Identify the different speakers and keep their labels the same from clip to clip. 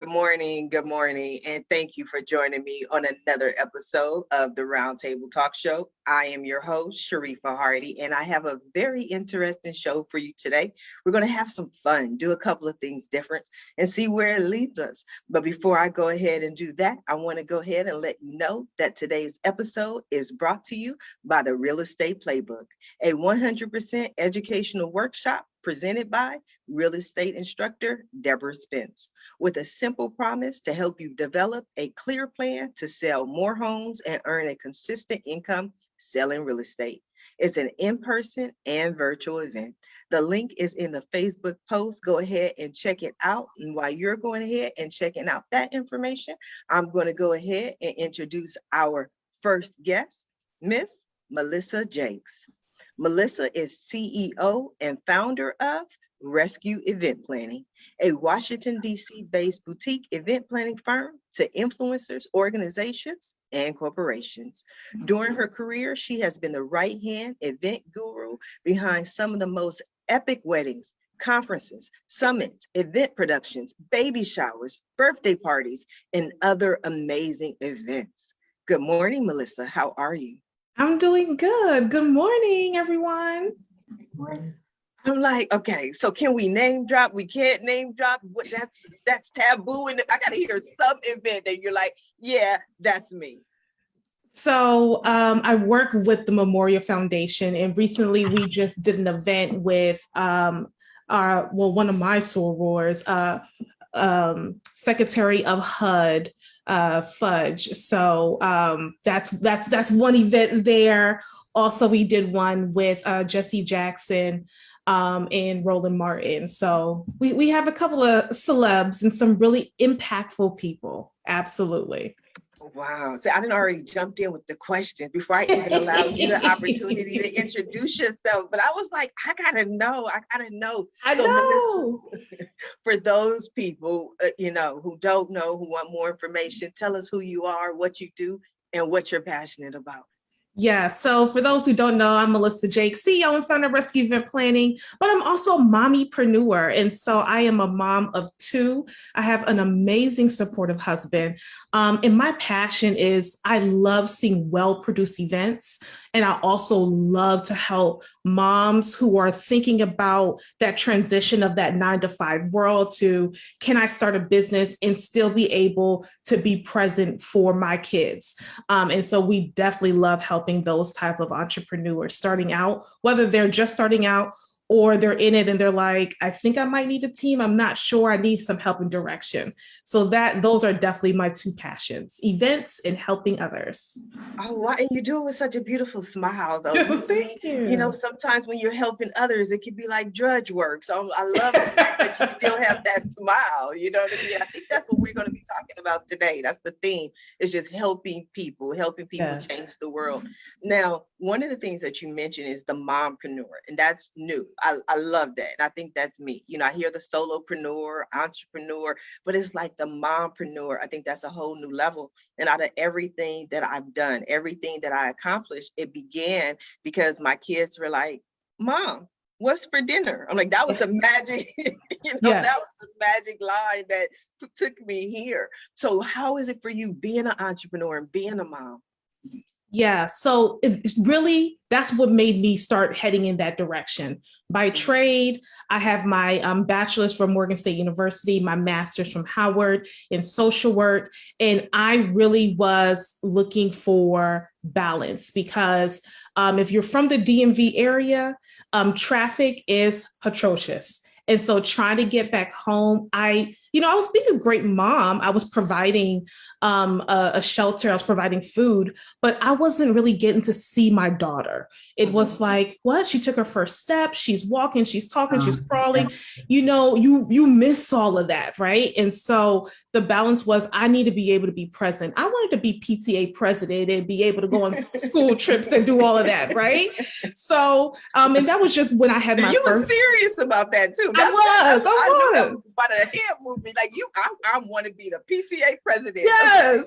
Speaker 1: Good morning, and thank you for joining me on another episode of the Roundtable Talk Show. I am your host, Sharifah Hardie, and I have a very interesting show for you today. We're going to have some fun, do a couple of things different, and see where it leads us. But before I go ahead and do that, I want to go ahead and let you know that today's episode is brought to you by the Real Estate Playbook, a 100% educational workshop presented by real estate instructor Deborah Spence, with a simple promise to help you develop a clear plan to sell more homes and earn a consistent income selling real estate. It's an in-person and virtual event. The link is in the Facebook post. Go ahead and check it out. And while you're going ahead and checking out that information, I'm going to go ahead and introduce our first guest, Miss Melissa Jakes. Melissa is CEO and founder of Rescue Event Planning, a Washington, D.C. based boutique event planning firm to influencers, organizations, and corporations. During her career, she has been the right-hand event guru behind some of the most epic weddings, conferences, summits, event productions, baby showers, birthday parties, and other amazing events. Good morning, Melissa. How are you?
Speaker 2: I'm doing good. Good morning, everyone.
Speaker 1: Good morning. I'm like, okay, so can we name drop? We can't name drop. That's taboo. And I got to hear some event that you're like, yeah, that's me.
Speaker 2: So I work with the Memorial Foundation, and recently we just did an event with one of my sorors, Secretary of HUD, Fudge. So that's one event there. Also, we did one with Jesse Jackson and Roland Martin. So we have a couple of celebs and some really impactful people. Absolutely.
Speaker 1: Wow. So I didn't already jumped in with the questions before I even allowed you the opportunity to introduce yourself. But I was like, I gotta know.
Speaker 2: I know.
Speaker 1: For those people, who don't know, who want more information, tell us who you are, what you do, and what you're passionate about.
Speaker 2: Yeah, so for those who don't know, I'm Melissa Jakes, CEO and founder of Rescue Event Planning, but I'm also a mommypreneur. And so I am a mom of two. I have an amazing supportive husband. And my passion is I love seeing well-produced events. And I also love to help moms who are thinking about that transition of that 9-to-5 world to, can I start a business and still be able to be present for my kids? And so we definitely love helping those type of entrepreneurs starting out, whether they're just starting out or they're in it and they're like, I think I might need a team. I'm not sure. I need some help and direction. So those are definitely my two passions, events and helping others.
Speaker 1: Oh, wow. And you do it with such a beautiful smile, though.
Speaker 2: Thank you.
Speaker 1: Sometimes when you're helping others, it can be like drudge work. So I love the fact that you still have that smile. You know what I mean? I think that's what we're going to be talking about today. That's the theme. It's just helping people change the world. Now, one of the things that you mentioned is the mompreneur, and that's new. I love that. And I think that's me. I hear the solopreneur, entrepreneur, but it's like the mompreneur. I think that's a whole new level. And out of everything that I've done, everything that I accomplished, it began because my kids were like, Mom, what's for dinner? I'm like, that was the magic, That was the magic line that took me here. So how is it for you being an entrepreneur and being a mom?
Speaker 2: Yeah, so it's really, that's what made me start heading in that direction. By trade, I have my bachelor's from Morgan State University, my master's from Howard in social work. And I really was looking for balance because if you're from the DMV area, traffic is atrocious. And so trying to get back home, I was being a great mom. I was providing a shelter. I was providing food, but I wasn't really getting to see my daughter. It was like, what? She took her first step. She's walking, she's talking, she's crawling. You miss all of that, right? And so the balance was I need to be able to be present. I wanted to be PTA president and be able to go on school trips and do all of that, right? So, and that was just when I had my
Speaker 1: You
Speaker 2: first.
Speaker 1: were serious about that too.
Speaker 2: I was.
Speaker 1: about a head movement. Like I want to be the PTA president.
Speaker 2: Yes.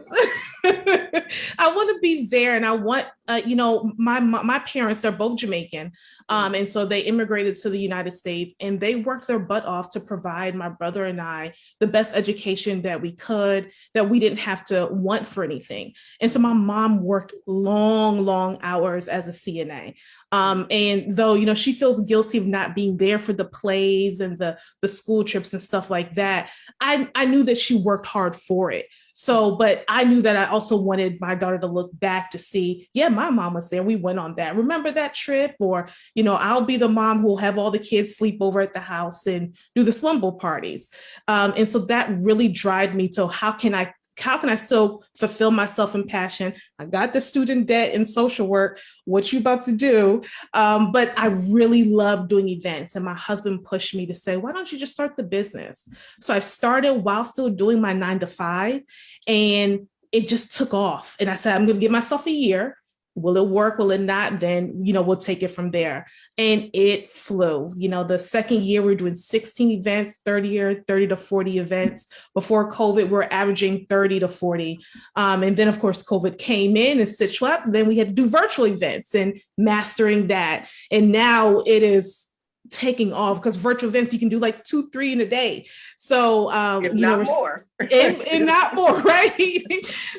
Speaker 2: I want to be there, and I want, my parents, they're both Jamaican. And so they immigrated to the United States, and they worked their butt off to provide my brother and I the best education that we could, that we didn't have to want for anything. And so my mom worked long hours as a CNA. And though, she feels guilty of not being there for the plays and the school trips and stuff like that, I knew that she worked hard for it. So, but I knew that I also wanted my daughter to look back to see, yeah, my mom was there. We went on that. Remember that trip? Or, I'll be the mom who will have all the kids sleep over at the house and do the slumber parties. And so that really drive me to how can I still fulfill myself in passion? I got the student debt in social work. What you about to do? But I really love doing events. And my husband pushed me to say, why don't you just start the business? So I started while still doing my 9 to 5, and it just took off. And I said, I'm going to give myself a year. Will it work? Will it not? Then, we'll take it from there. And it flew. The second year, we were doing 16 events, 30 to 40 events. Before COVID, we're averaging 30 to 40. And then, of course, COVID came in and stitched up. Then we had to do virtual events and mastering that. And now it is taking off, because virtual events, you can do like 2-3 in a day. So,
Speaker 1: if not more.
Speaker 2: and not more, right?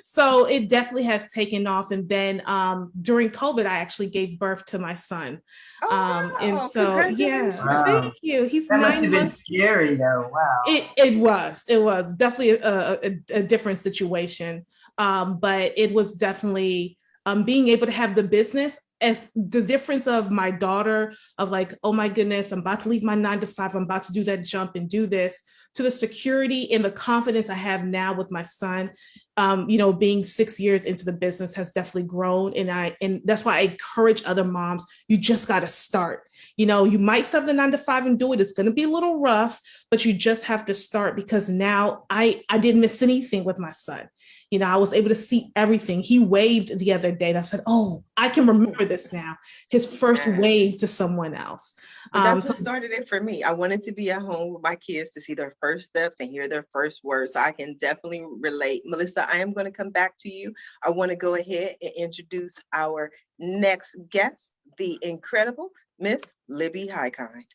Speaker 2: So it definitely has taken off. And then during COVID, I actually gave birth to my son.
Speaker 1: Wow.
Speaker 2: And so,
Speaker 3: Wow.
Speaker 2: Thank you. He's
Speaker 3: That
Speaker 2: 9
Speaker 3: must have been
Speaker 2: months.
Speaker 3: scary though. Wow.
Speaker 2: It was definitely a different situation. But it was definitely being able to have the business, as the difference of my daughter of like, oh my goodness, I'm about to leave my 9 to 5. I'm about to do that jump and do this, to the security and the confidence I have now with my son, being 6 years into the business has definitely grown. And that's why I encourage other moms, you just got to start. You might start the 9 to 5 and do it. It's going to be a little rough, but you just have to start, because now I didn't miss anything with my son. I was able to see everything. He waved the other day and I said, oh, I can remember this now. His first wave to someone else.
Speaker 1: But that's what started it for me. I wanted to be at home with my kids to see their first steps and hear their first words. So I can definitely relate. Melissa, I am going to come back to you. I want to go ahead and introduce our next guest, the incredible Miss Libby Hikind.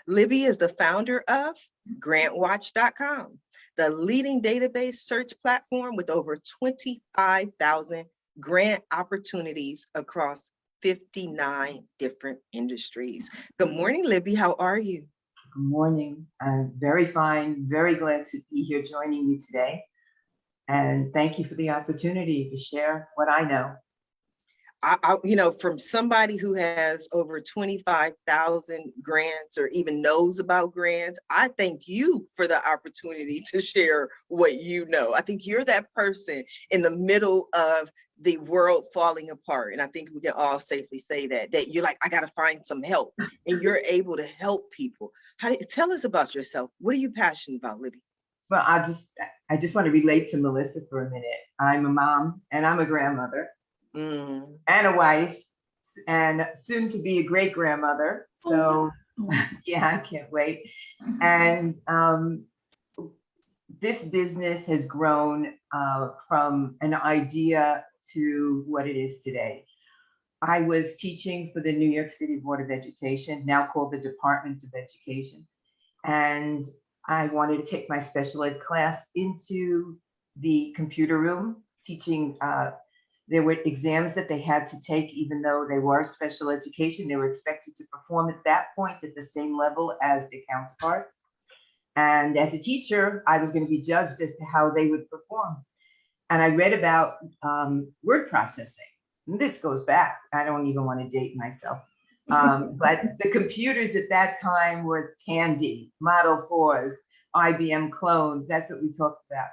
Speaker 1: Libby is the founder of Grantwatch.com, the leading database search platform with over 25,000 grant opportunities across 59 different industries. Good morning, Libby. How are you?
Speaker 3: Good morning. I'm very fine. Very glad to be here joining you today. And thank you for the opportunity to share what I know.
Speaker 1: From somebody who has over 25,000 grants or even knows about grants, I thank you for the opportunity to share what you know. I think you're that person in the middle of the world falling apart. And I think we can all safely say that you're like, I got to find some help, and you're able to help people. Tell us about yourself. What are you passionate about, Libby?
Speaker 3: Well, I just want to relate to Melissa for a minute. I'm a mom and I'm a grandmother. And a wife, and soon to be a great grandmother. So yeah, I can't wait. And this business has grown from an idea to what it is today. I was teaching for the New York City Board of Education, now called the Department of Education. And I wanted to take my special ed class into the computer room, teaching. There were exams that they had to take, even though they were special education. They were expected to perform at that point at the same level as their counterparts. And as a teacher, I was going to be judged as to how they would perform. And I read about word processing. And this goes back. I don't even want to date myself. But the computers at that time were Tandy, Model 4s, IBM clones. That's what we talked about.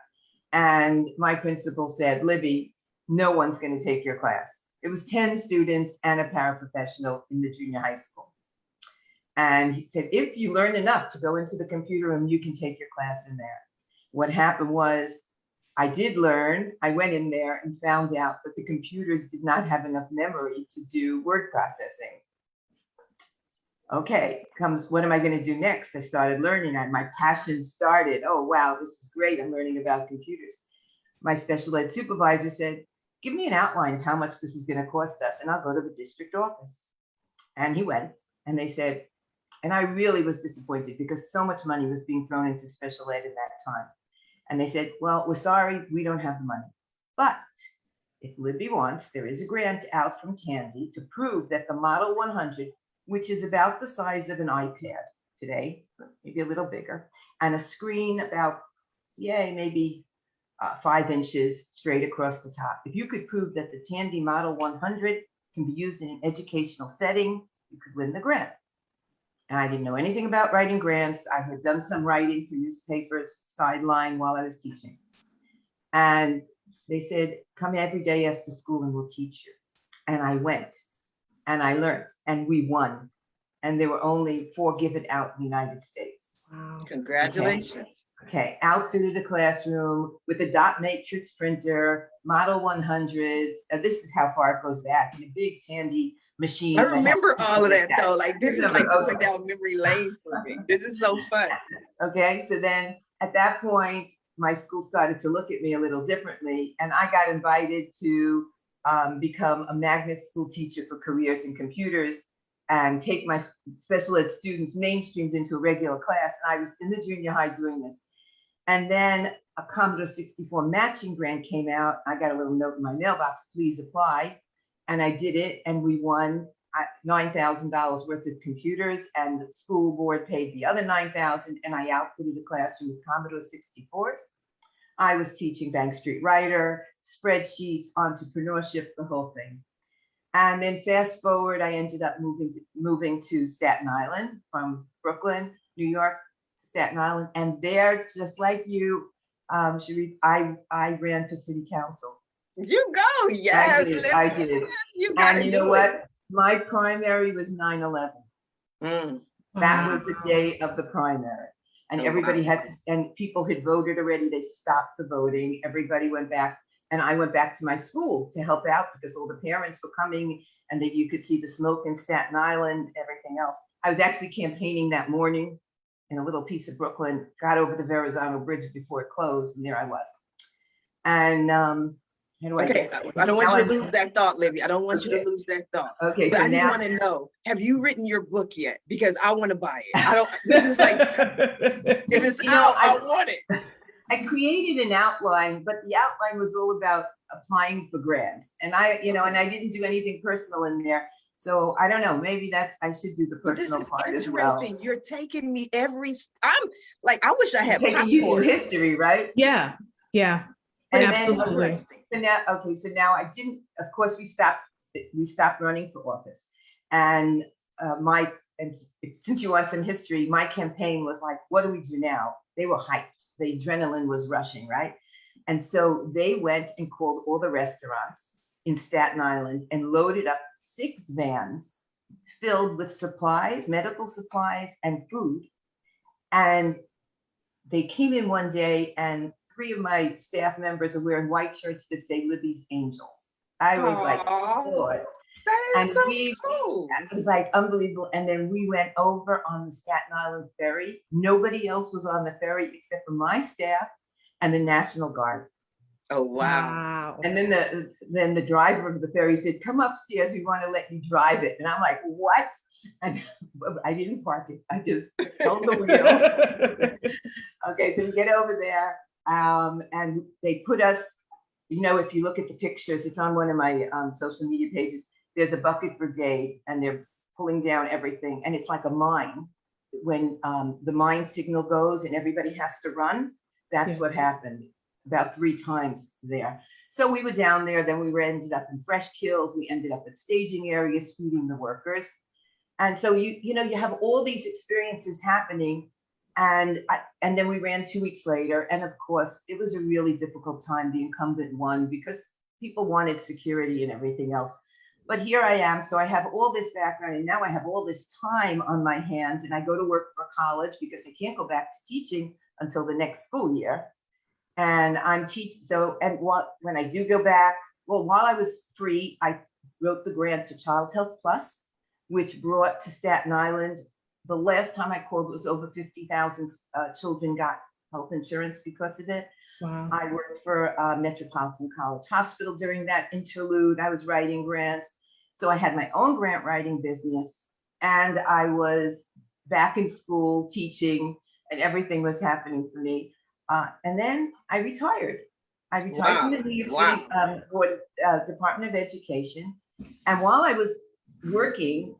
Speaker 3: And my principal said, Libby, no one's going to take your class. It was 10 students and a paraprofessional in the junior high school. And he said, if you learn enough to go into the computer room, you can take your class in there. What happened was I did learn. I went in there and found out that the computers did not have enough memory to do word processing. Okay, comes, what am I going to do next? I started learning and my passion started. Oh, wow, this is great. I'm learning about computers. My special ed supervisor said, give me an outline of how much this is going to cost us and I'll go to the district office. And he went and they said, and I really was disappointed because so much money was being thrown into special ed at that time. And they said, well, we're sorry, we don't have the money. But if Libby wants, there is a grant out from Tandy to prove that the Model 100, which is about the size of an iPad today, maybe a little bigger, and a screen about, maybe 5 inches straight across the top. If you could prove that the Tandy Model 100 can be used in an educational setting, you could win the grant. And I didn't know anything about writing grants. I had done some writing for newspapers sideline while I was teaching. And they said, come every day after school and we'll teach you. And I went and I learned and we won. And there were only 4 given out in the United States.
Speaker 1: Wow. Congratulations.
Speaker 3: Okay, outfitted a classroom with a dot matrix printer, Model 100s. This is how far it goes back, in a big Tandy machine.
Speaker 1: I remember all of that though. Like this is like going down memory lane for me. This is so fun.
Speaker 3: Okay, so then at that point, my school started to look at me a little differently, and I got invited to become a magnet school teacher for careers in computers and take my special ed students mainstreamed into a regular class. And I was in the junior high doing this. And then a Commodore 64 matching grant came out. I got a little note in my mailbox, please apply. And I did it, and we won $9,000 worth of computers, and the school board paid the other $9,000, and I outfitted a classroom with Commodore 64s. I was teaching Bank Street Writer, spreadsheets, entrepreneurship, the whole thing. And then fast forward, I ended up moving to Staten Island from Brooklyn, New York, to Staten Island. And there, just like you, Sharif, I ran for city council.
Speaker 1: You go, yes.
Speaker 3: I did. And you know what? My primary was 9/11. That was the day of the primary. And everybody had, and people had voted already. They stopped the voting. Everybody went back. And I went back to my school to help out because all the parents were coming and that you could see the smoke in Staten Island, everything else. I was actually campaigning that morning in a little piece of Brooklyn, got over the Verrazano Bridge before it closed, and there I was. And
Speaker 1: I don't want you to lose that thought, Libby. I don't want you to lose that thought.
Speaker 3: Okay,
Speaker 1: but
Speaker 3: so
Speaker 1: I just want to know, have you written your book yet? Because I want to buy it. I don't, this is like, if it's out, I want it.
Speaker 3: I created an outline, but the outline was all about applying for grants. And I didn't do anything personal in there. So I don't know, maybe I should do the personal part as well.
Speaker 1: You're taking me I'm like, I wish I had
Speaker 3: taking you in history, right?
Speaker 2: Yeah.
Speaker 3: And
Speaker 2: absolutely.
Speaker 3: So now I didn't, of course, we stopped running for office. And since you want some history, my campaign was like, what do we do now? They were hyped. The adrenaline was rushing, right? And so they went and called all the restaurants in Staten Island and loaded up 6 vans filled with supplies, medical supplies, and food. And they came in one day and 3 of my staff members are wearing white shirts that say Libby's Angels. I was like, Lord.
Speaker 1: That is cool.
Speaker 3: It was like unbelievable. And then we went over on the Staten Island ferry. Nobody else was on the ferry except for my staff and the National Guard.
Speaker 1: Oh, wow.
Speaker 3: And then the driver of the ferry said, come upstairs, we want to let you drive it. And I'm like, what? And I didn't park it. I just held the wheel. Okay, so we get over there and they put us, if you look at the pictures, it's on one of my social media pages. There's a bucket brigade and they're pulling down everything. And it's like a mine. When the mine signal goes and everybody has to run, that's what happened about 3 times there. So we were down there, then we ended up in Fresh Kills. We ended up at staging areas, feeding the workers. And so you have all these experiences happening. And then we ran 2 weeks later. And of course, it was a really difficult time. The incumbent won because people wanted security and everything else. But here I am. So I have all this background and now I have all this time on my hands and I go to work for college because I can't go back to teaching until the next school year. And I'm teaching. So, when I do go back, while I was free, I wrote the grant for Child Health Plus which brought to Staten Island, the last time I called, it was over 50,000 children got health insurance because of it.
Speaker 2: Wow.
Speaker 3: I worked for Metropolitan College Hospital during that interlude. I was writing grants. So I had my own grant writing business, and I was back in school teaching, and everything was happening for me. And then I retired. I retired from the New York City Department of Education. And while I was working,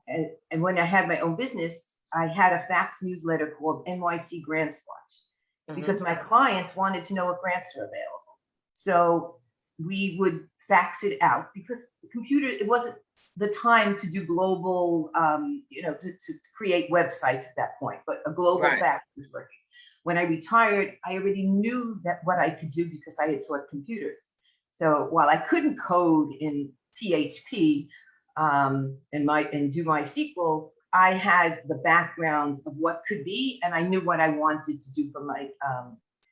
Speaker 3: and when I had my own business, I had a fax newsletter called NYC Grantwatch, because my clients wanted to know what grants are available. So we would fax it out, because the computer, it wasn't the time to do global, to create websites at that point, but a global fax was working. When I retired, I already knew that what I could do because I had taught computers. So while I couldn't code in PHP and do MySQL, I had the background of what could be, and I knew what I wanted to do for my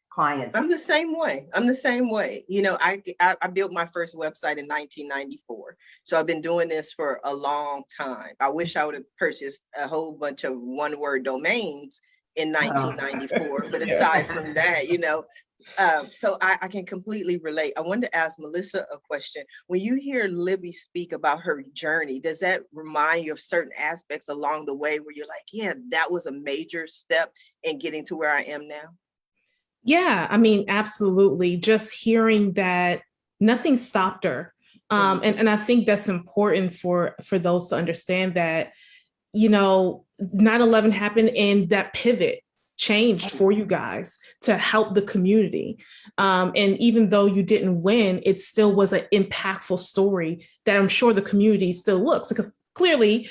Speaker 3: clients.
Speaker 1: I'm the same way. I built my first website in 1994. So I've been doing this for a long time. I wish I would have purchased a whole bunch of one-word domains in 1994. But aside from that, so I can completely relate. I wanted to ask Melissa a question. When you hear Libby speak about her journey, does that remind you of certain aspects along the way where you're like, yeah, that was a major step in getting to where I am now?
Speaker 2: Yeah, I mean, absolutely. Just hearing that nothing stopped her. And I think that's important for those to understand that, 9/11 happened and that pivot changed for you guys to help the community. And even though you didn't win, it still was an impactful story that I'm sure the community still looks, because clearly,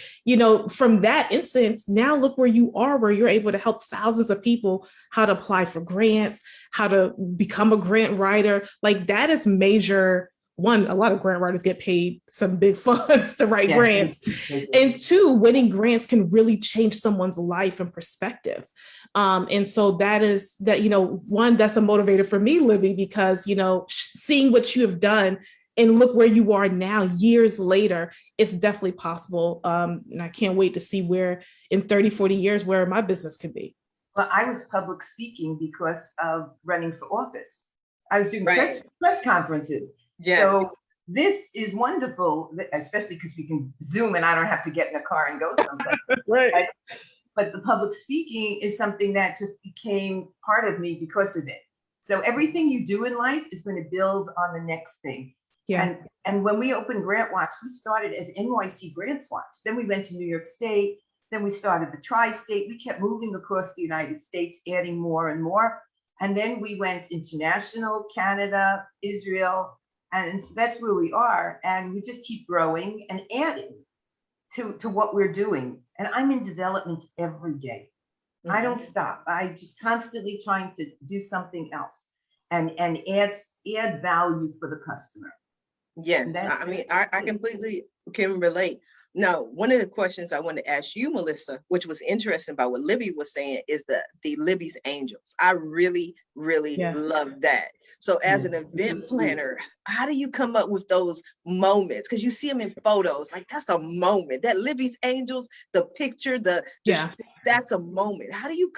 Speaker 2: from that instance, now look where you are, where you're able to help thousands of people how to apply for grants, how to become a grant writer. Like, that is major. One, a lot of grant writers get paid some big funds to write grants. And two, winning grants can really change someone's life and perspective. And so that is that, one, that's a motivator for me, Libby, because, seeing what you have done and look where you are now, years later, it's definitely possible. And I can't wait to see where in 30, 40 years, where my business could be.
Speaker 3: Well, I was public speaking because of running for office. I was doing press conferences. Yeah. So this is wonderful, especially because we can Zoom and I don't have to get in a car and go someplace. But the public speaking is something that just became part of me because of it. So everything you do in life is going to build on the next thing. Yeah. And when we opened Grantwatch, we started as NYC Grantwatch. Then we went to New York State. Then we started the tri-state. We kept moving across the United States, adding more and more. And then we went international, Canada, Israel. And so that's where we are. And we just keep growing and adding to what we're doing. And I'm in development every day. I don't stop. I just constantly trying to do something else and add value for the customer.
Speaker 1: Yes, I mean, I completely can relate. Now, one of the questions I wanted to ask you, Melissa, which was interesting about what Libby was saying, is the Libby's Angels. I really, really love that. So as an event planner, how do you come up with those moments? Because you see them in photos, like that's a moment. That Libby's Angels, the picture, that's a moment. How do you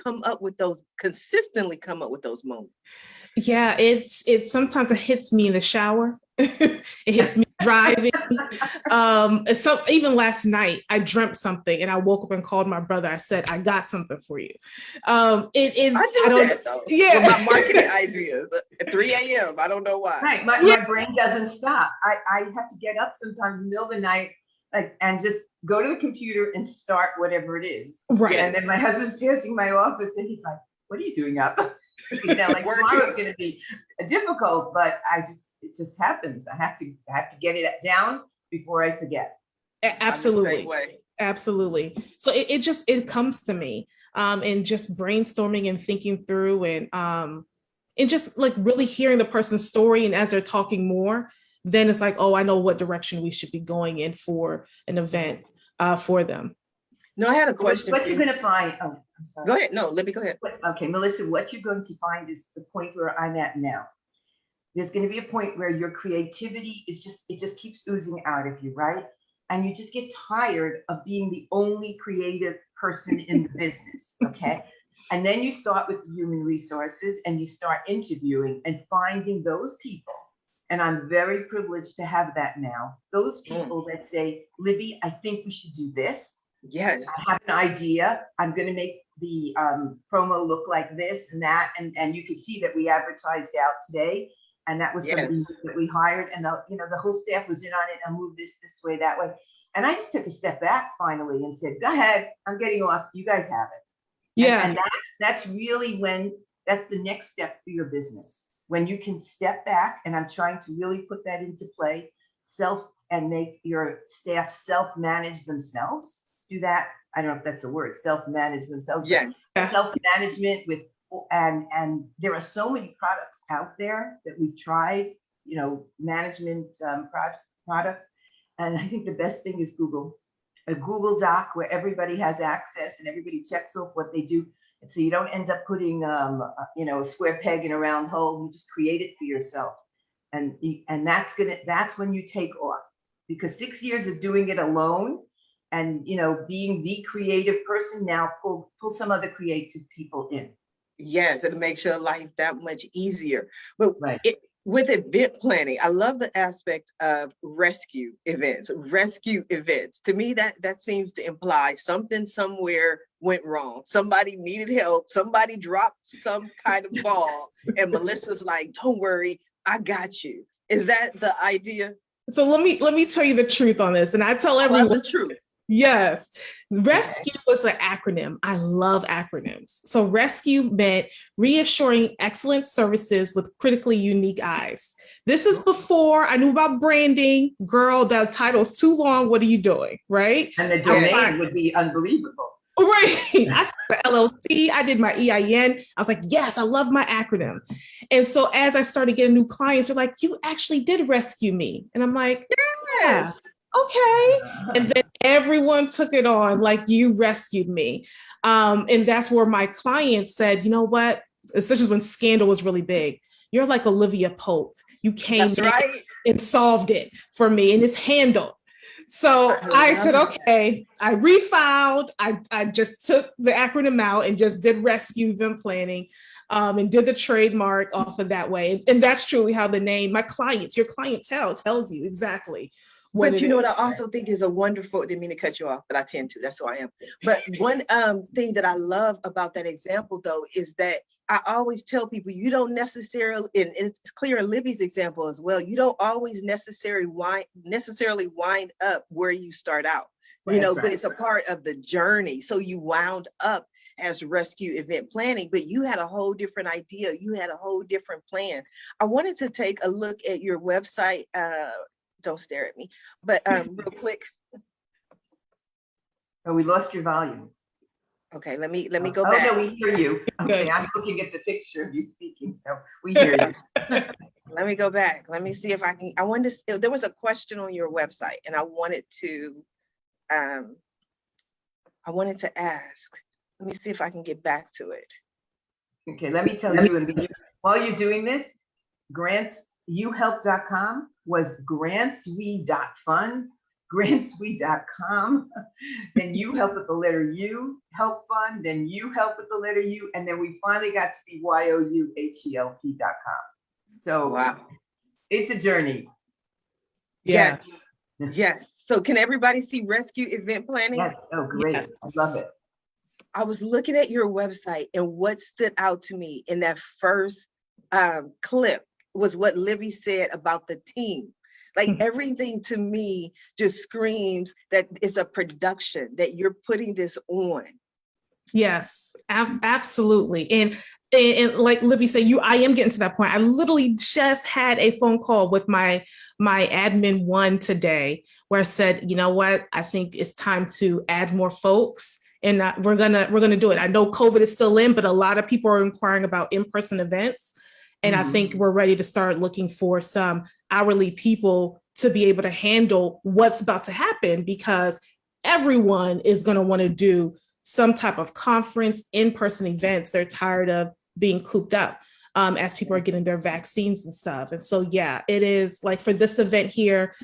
Speaker 1: consistently come up with those moments?
Speaker 2: Yeah, it's sometimes it hits me in the shower. It hits me driving. So even last night, I dreamt something and I woke up and called my brother. I said, I got something for you. It is.
Speaker 1: I do that though. Yeah. With my marketing ideas at 3 a.m. I don't know why.
Speaker 3: Right. My brain doesn't stop. I have to get up sometimes in the middle of the night and just go to the computer and start whatever it is.
Speaker 2: Right.
Speaker 3: And then my husband's passing my office and he's like, what are you doing up? Like tomorrow's going to be difficult, but it just happens. I have to get it down before I forget.
Speaker 2: Absolutely. Absolutely. So it comes to me, and just brainstorming and thinking through and just like really hearing the person's story. And as they're talking more, then it's like, oh, I know what direction we should be going in for an event for them.
Speaker 1: No, I had a question.
Speaker 3: What you're going to find? Oh, I'm sorry.
Speaker 1: Go ahead. No, Libby, go ahead.
Speaker 3: Okay, Melissa, what you're going to find is the point where I'm at now. There's going to be a point where your creativity it just keeps oozing out of you, right? and you just get tired of being the only creative person in the business, okay? And then you start with the human resources and you start interviewing and finding those people. And I'm very privileged to have that now. Those people that say, Libby, I think we should do this.
Speaker 1: Yes.
Speaker 3: I have an idea. I'm going to make the promo look like this and that. And you can see that we advertised out today. And that was somebody that we hired. And the whole staff was in on it. And move this way, that way. And I just took a step back finally and said, go ahead. I'm getting off. You guys have it.
Speaker 2: Yeah.
Speaker 3: And that's really that's the next step for your business. When you can step back, and I'm trying to really put that into play, and make your staff self-manage themselves. Do that. I don't know if that's a word, self-manage themselves.
Speaker 1: Yes.
Speaker 3: Self-management and there are so many products out there that we've tried, management products. And I think the best thing is Google. A Google Doc where everybody has access and everybody checks off what they do. And so you don't end up putting, a square peg in a round hole. You just create it for yourself. And that's when you take off, because 6 years of doing it alone and, being the creative person, now pull some other creative people in.
Speaker 1: Yes, it makes your life that much easier. But
Speaker 3: right.
Speaker 1: With event planning, I love the aspect of rescue events. To me, that seems to imply something somewhere went wrong. Somebody needed help. Somebody dropped some kind of ball. And Melissa's like, don't worry, I got you. Is that the idea?
Speaker 2: So let me tell you the truth on this. And I tell everyone
Speaker 1: the truth.
Speaker 2: Yes. Rescue was an acronym. I love acronyms. So rescue meant reassuring excellent services with critically unique eyes. This is before I knew about branding. Girl, that title's too long. What are you doing? Right?
Speaker 3: And the domain would be unbelievable.
Speaker 2: Right. I started LLC. I did my EIN. I was like, yes, I love my acronym. And so as I started getting new clients, they're like, you actually did rescue me. And I'm like,
Speaker 1: yes.
Speaker 2: Yeah. Okay. And then everyone took it on like you rescued me. And that's where my clients said, you know what? Especially when scandal was really big. You're like Olivia Pope. You came in and solved it for me and it's handled. So I said, okay, I refiled. I just took the acronym out and just did rescue event planning and did the trademark off of that way. And that's truly how the name, your clientele tells you exactly.
Speaker 1: But you know what I also think is a wonderful, didn't mean to cut you off, but I tend to, that's who I am. But one thing that I love about that example though, is that I always tell people, you don't necessarily, and it's clear in Libby's example as well, you don't always necessarily wind up where you start out, but it's a part of the journey. So you wound up as rescue event planning, but you had a whole different idea. You had a whole different plan. I wanted to take a look at your website. Don't stare at me, but real quick.
Speaker 3: Oh, we lost your volume.
Speaker 1: Okay, let me go back.
Speaker 3: Oh no, we hear you. Okay, I'm looking at the picture of you speaking, so we hear you.
Speaker 1: Let me go back. Let me see if I can. There was a question on your website, and I wanted to ask. Let me see if I can get back to it.
Speaker 3: Okay, let me tell you. And while you're doing this, grantsyouhelp.com was grantswe.fund. grantswe.com, then you help with the letter U, help fund, then you help with the letter U, and then we finally got to be youhelp.com. So wow, it's a journey.
Speaker 1: Yes. Yes. So can everybody see rescue event planning?
Speaker 3: Yes. Oh, great. Yes. I love it.
Speaker 1: I was looking at your website, and what stood out to me in that first clip was what Libby said about the team. Like everything to me just screams that it's a production, that you're putting this on.
Speaker 2: Yes, absolutely. And like Libby said, I am getting to that point. I literally just had a phone call with my admin one today where I said, you know what, I think it's time to add more folks. And we're gonna do it. I know COVID is still in, but a lot of people are inquiring about in-person events. And I think we're ready to start looking for some hourly people to be able to handle what's about to happen, because everyone is going to want to do some type of conference, in-person events. They're tired of being cooped up. as people are getting their vaccines and stuff. And so, yeah, it is like for this event here,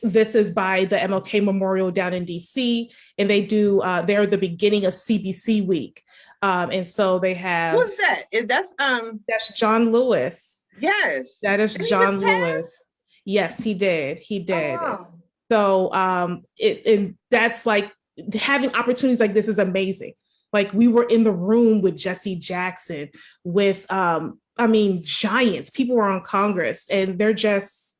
Speaker 2: this is by the MLK Memorial down in DC, and they do, they're the beginning of CBC week. And so they have.
Speaker 1: Who's that?
Speaker 2: That's John Lewis.
Speaker 1: Yes.
Speaker 2: That is
Speaker 1: Did he
Speaker 2: John
Speaker 1: just pass?
Speaker 2: Lewis. Yes, he did. He did.
Speaker 1: Oh, wow.
Speaker 2: So and that's like having opportunities like this is amazing. Like we were in the room with Jesse Jackson, with giants. People were on Congress, and they're just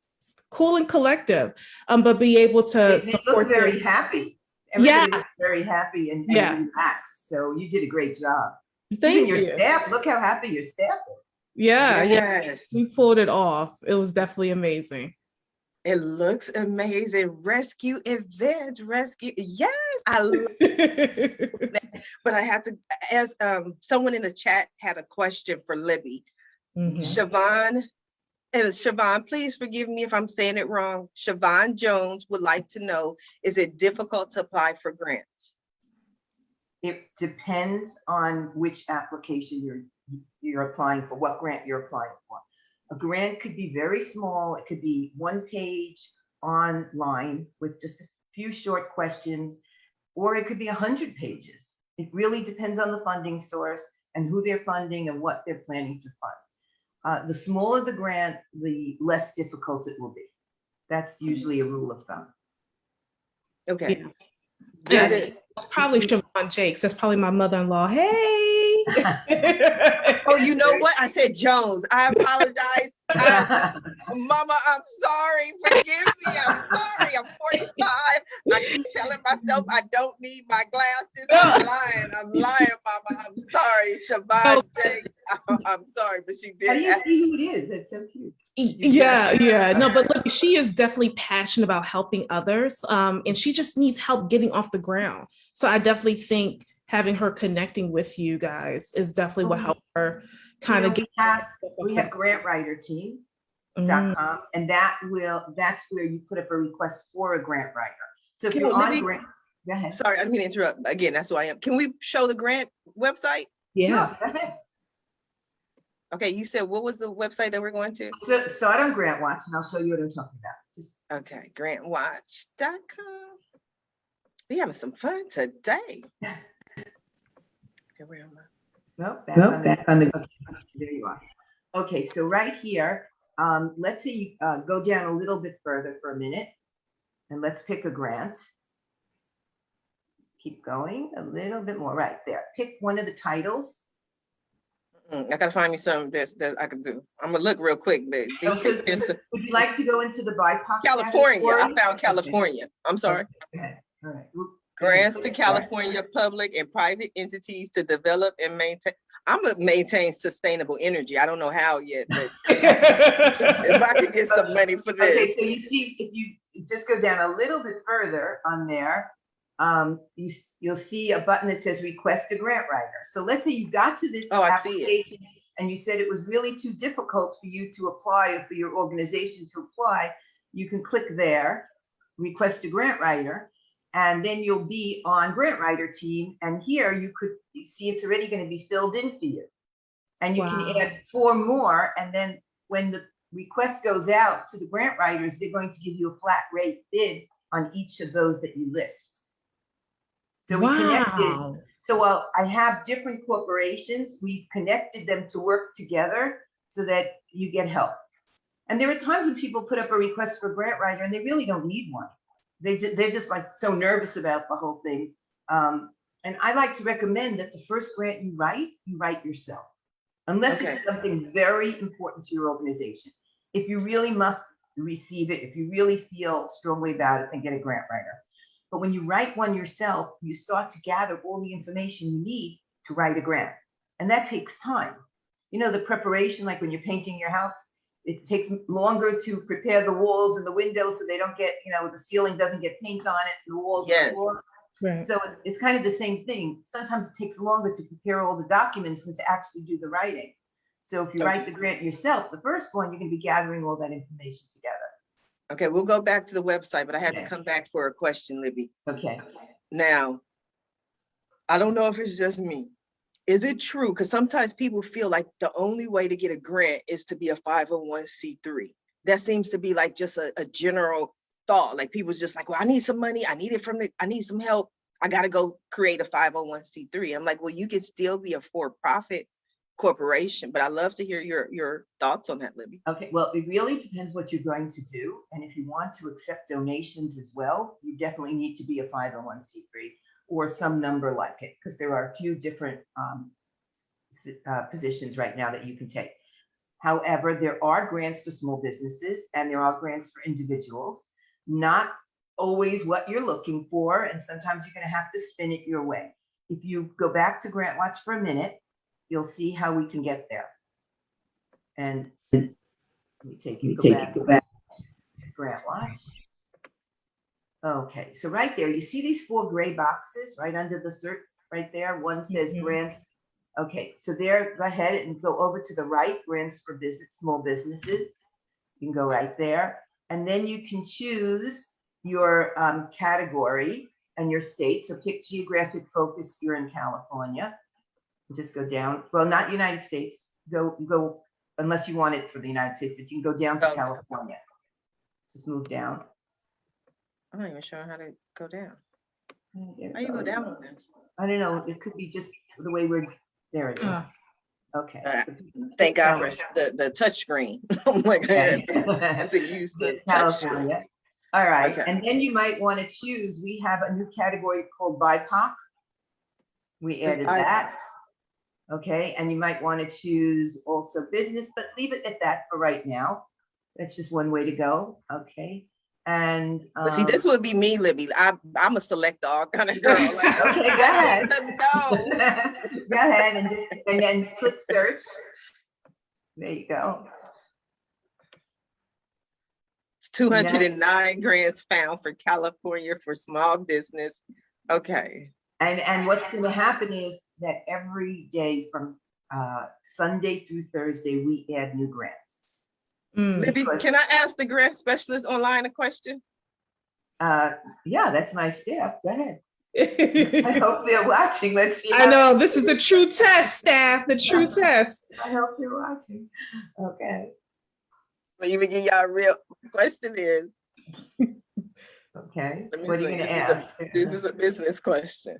Speaker 2: cool and collective. But be able to
Speaker 3: support. They look very happy. Everybody was very happy and relaxed. So you did a great job.
Speaker 2: Thank
Speaker 3: you. Even your staff. Look how happy your staff is.
Speaker 2: Yeah. We pulled it off. It was definitely amazing.
Speaker 1: It looks amazing. Rescue events, yes, I love it. But I had to, as someone in the chat had a question for Libby. Siobhan, please forgive me if I'm saying it wrong. Siobhan Jones would like to know, is it difficult to apply for grants?
Speaker 3: It depends on which application you're applying for, what grant you're applying for. A grant could be very small. It could be 1 page online with just a few short questions, or it could be 100 pages. It really depends on the funding source and who they're funding and what they're planning to fund. The smaller the grant, the less difficult it will be. That's usually a rule of thumb.
Speaker 1: Okay.
Speaker 2: Yeah. That's probably Siobhan Jakes. That's probably my mother-in-law. Hey.
Speaker 1: Oh, you know what? I said Jones. I apologize. Mama, I'm sorry. Forgive me. I'm sorry. I'm 45. I keep telling myself I don't need my glasses. I'm lying, Mama. I'm sorry. Siobhan Jakes. I'm sorry, but she did.
Speaker 3: How do you see who it is? That's so cute.
Speaker 2: Yeah. No, but look, she is definitely passionate about helping others. And she just needs help getting off the ground. So I definitely think having her connecting with you guys is definitely what helped her kind of get.
Speaker 3: We have grantwriterteam.com, and that's where you put up a request for a grant writer. So if you're on grant, go ahead.
Speaker 1: Sorry, I didn't mean to interrupt. Again, that's who I am. Can we show the grant website?
Speaker 2: Yeah.
Speaker 3: Sure, go ahead.
Speaker 1: Okay, you said what was the website that we're going to?
Speaker 3: So start on Grantwatch, and I'll show you what I'm talking about.
Speaker 1: Okay, grantwatch.com. We having some fun today. Okay, where am I?
Speaker 3: Back on the. Okay, there you are. Okay, so right here, let's say you go down a little bit further for a minute, and let's pick a grant. Keep going a little bit more. Right there. Pick one of the titles.
Speaker 1: I gotta find me something that I can do. I'm gonna look real quick, but
Speaker 3: would you like to go into the BIPOC?
Speaker 1: California. I found California. Okay. I'm sorry.
Speaker 3: Okay. All right.
Speaker 1: Grants to California public and private entities to develop and maintain. I'm gonna maintain sustainable energy. I don't know how yet, but if I could get some money for this.
Speaker 3: Okay, so you see, if you just go down a little bit further on there, you'll see a button that says request a grant writer. So let's say you got to this application and you said it was really too difficult for you to apply or for your organization to apply. You can click there, request a grant writer, and then you'll be on grant writer team. And here you see it's already going to be filled in for you. And you can add 4 more. And then when the request goes out to the grant writers, they're going to give you a flat rate bid on each of those that you list. So we connected. So while I have different corporations, we've connected them to work together so that you get help. And there are times when people put up a request for a grant writer and they really don't need one. They're just like so nervous about the whole thing. And I like to recommend that the first grant you write yourself, unless it's something very important to your organization. If you really must receive it, if you really feel strongly about it, then get a grant writer. But when you write one yourself, you start to gather all the information you need to write a grant. And that takes time. You know, the preparation, like when you're painting your house, it takes longer to prepare the walls and the windows so they don't get, the ceiling doesn't get paint on it, and the walls and the floor.
Speaker 2: Right.
Speaker 3: So it's kind of the same thing. Sometimes it takes longer to prepare all the documents than to actually do the writing. So if you write the grant yourself, the first one, you're going to be gathering all that information together.
Speaker 1: Okay, we'll go back to the website, but I had to come back for a question, Libby.
Speaker 3: Okay.
Speaker 1: Now, I don't know if it's just me. Is it true? Because sometimes people feel like the only way to get a grant is to be a 501c3. That seems to be like just a general thought. Like people's just like, well, I need some money. I need some help. I got to go create a 501c3. I'm like, well, you can still be a for-profit corporation, but I love to hear your thoughts on that, Libby.
Speaker 3: Okay, well, it really depends what you're going to do. And if you want to accept donations as well, you definitely need to be a 501c3 or some number like it, because there are a few different positions right now that you can take. However, there are grants for small businesses and there are grants for individuals, not always what you're looking for. And sometimes you're going to have to spin it your way. If you go back to Grantwatch for a minute, you'll see how we can get there. And let me take you back to Grantwatch. Okay, so right there, you see these 4 gray boxes right under the search right there. One says grants. Okay, so there, go ahead and go over to the right, grants for small businesses. You can go right there. And then you can choose your category and your state. So pick geographic focus, you're in California. Just go down, well, not United States, go, unless you want it for the United States, but you can go down to California. Just move down.
Speaker 1: I'm not even sure how to go down. How you go down on this?
Speaker 3: I don't know, it could be just the way there it is. Okay.
Speaker 1: Thank God for the touch screen. Oh my God, to use the touch screen.
Speaker 3: All right, okay. And then you might want to choose, we have a new category called BIPOC. We added that. Okay, and you might want to choose also business, but leave it at that for right now. That's just one way to go. Okay. And
Speaker 1: but see, this would be me, Libby. I'm a select all kind of girl. Like,
Speaker 3: okay, go ahead.
Speaker 1: Go
Speaker 3: ahead and then click search. There you go.
Speaker 1: It's 209 grants found for California for small business. Okay.
Speaker 3: And what's going to happen is that every day from Sunday through Thursday, we add new grants.
Speaker 1: Libby, can I ask the grant specialist online a question?
Speaker 3: Yeah, that's my staff. Go ahead. I hope they're watching. Let's see.
Speaker 2: I know, this is the true test, staff, the true test.
Speaker 3: I hope you're watching. Okay.
Speaker 1: But even give y'all a real question is.
Speaker 3: Okay. What are you going to ask?
Speaker 1: This is a business question.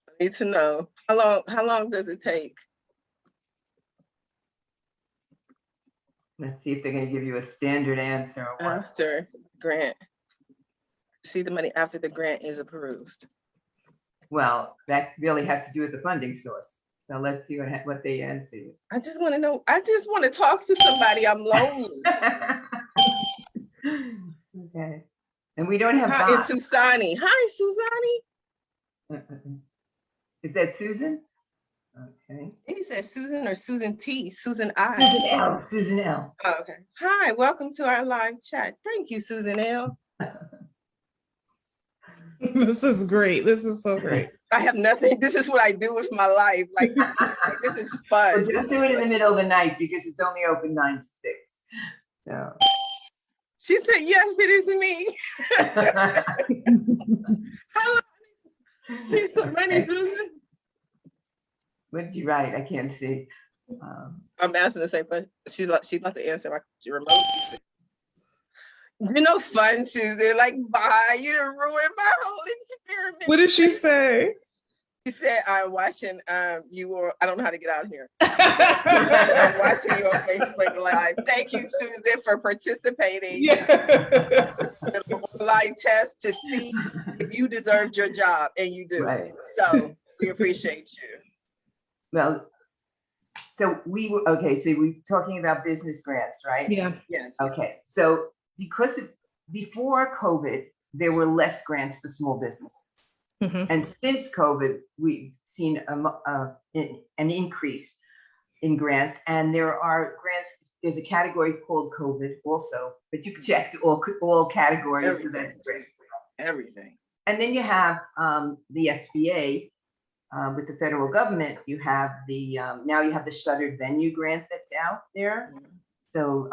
Speaker 1: I need to know how long does it take?
Speaker 3: Let's see if they're going to give you a standard answer.
Speaker 1: After grant. See the money after the grant is approved.
Speaker 3: Well, that really has to do with the funding source. So let's see what they answer you.
Speaker 1: I just want to know. I just want to talk to somebody. I'm lonely.
Speaker 3: Okay. And we don't have.
Speaker 1: Hi, it's Susani. Hi, Susani.
Speaker 3: Is that Susan? Okay.
Speaker 1: He said Susan or Susan T. Susan I.
Speaker 3: Susan L. Susan L.
Speaker 1: Oh, okay. Hi, welcome to our live chat. Thank you, Susan L.
Speaker 2: This is great. This is so great.
Speaker 1: I have nothing. This is what I do with my life. Like this is fun.
Speaker 3: Well, just do it in the middle of the night because it's only open 9 to 6. So.
Speaker 1: She said, yes, it is me. Hello. Please put money, Susan.
Speaker 3: What did you write? I can't see.
Speaker 1: I'm asking the same question. She's about to answer my remote. You know, fun, Susan. Like, bye. You done ruined my whole experiment.
Speaker 2: What did she say?
Speaker 1: She said, I'm watching you, or I don't know how to get out here. I'm watching you on Facebook Live. Thank you, Susan, for participating.
Speaker 2: Yeah.
Speaker 1: In the online test to see if you deserved your job, and you do.
Speaker 3: Right.
Speaker 1: So we appreciate you.
Speaker 3: Well, so we were, okay, so we're talking about business grants, right?
Speaker 2: Yeah.
Speaker 1: Yes.
Speaker 3: Okay, so before COVID, there were less grants for small businesses.
Speaker 2: Mm-hmm.
Speaker 3: And since COVID, we've seen an increase in grants, and there are grants. There's a category called COVID also, but you can check all categories.
Speaker 1: Everything.
Speaker 3: So that's great.
Speaker 1: Everything.
Speaker 3: And then you have the SBA with the federal government. You have now you have the shuttered venue grant that's out there. Mm-hmm. So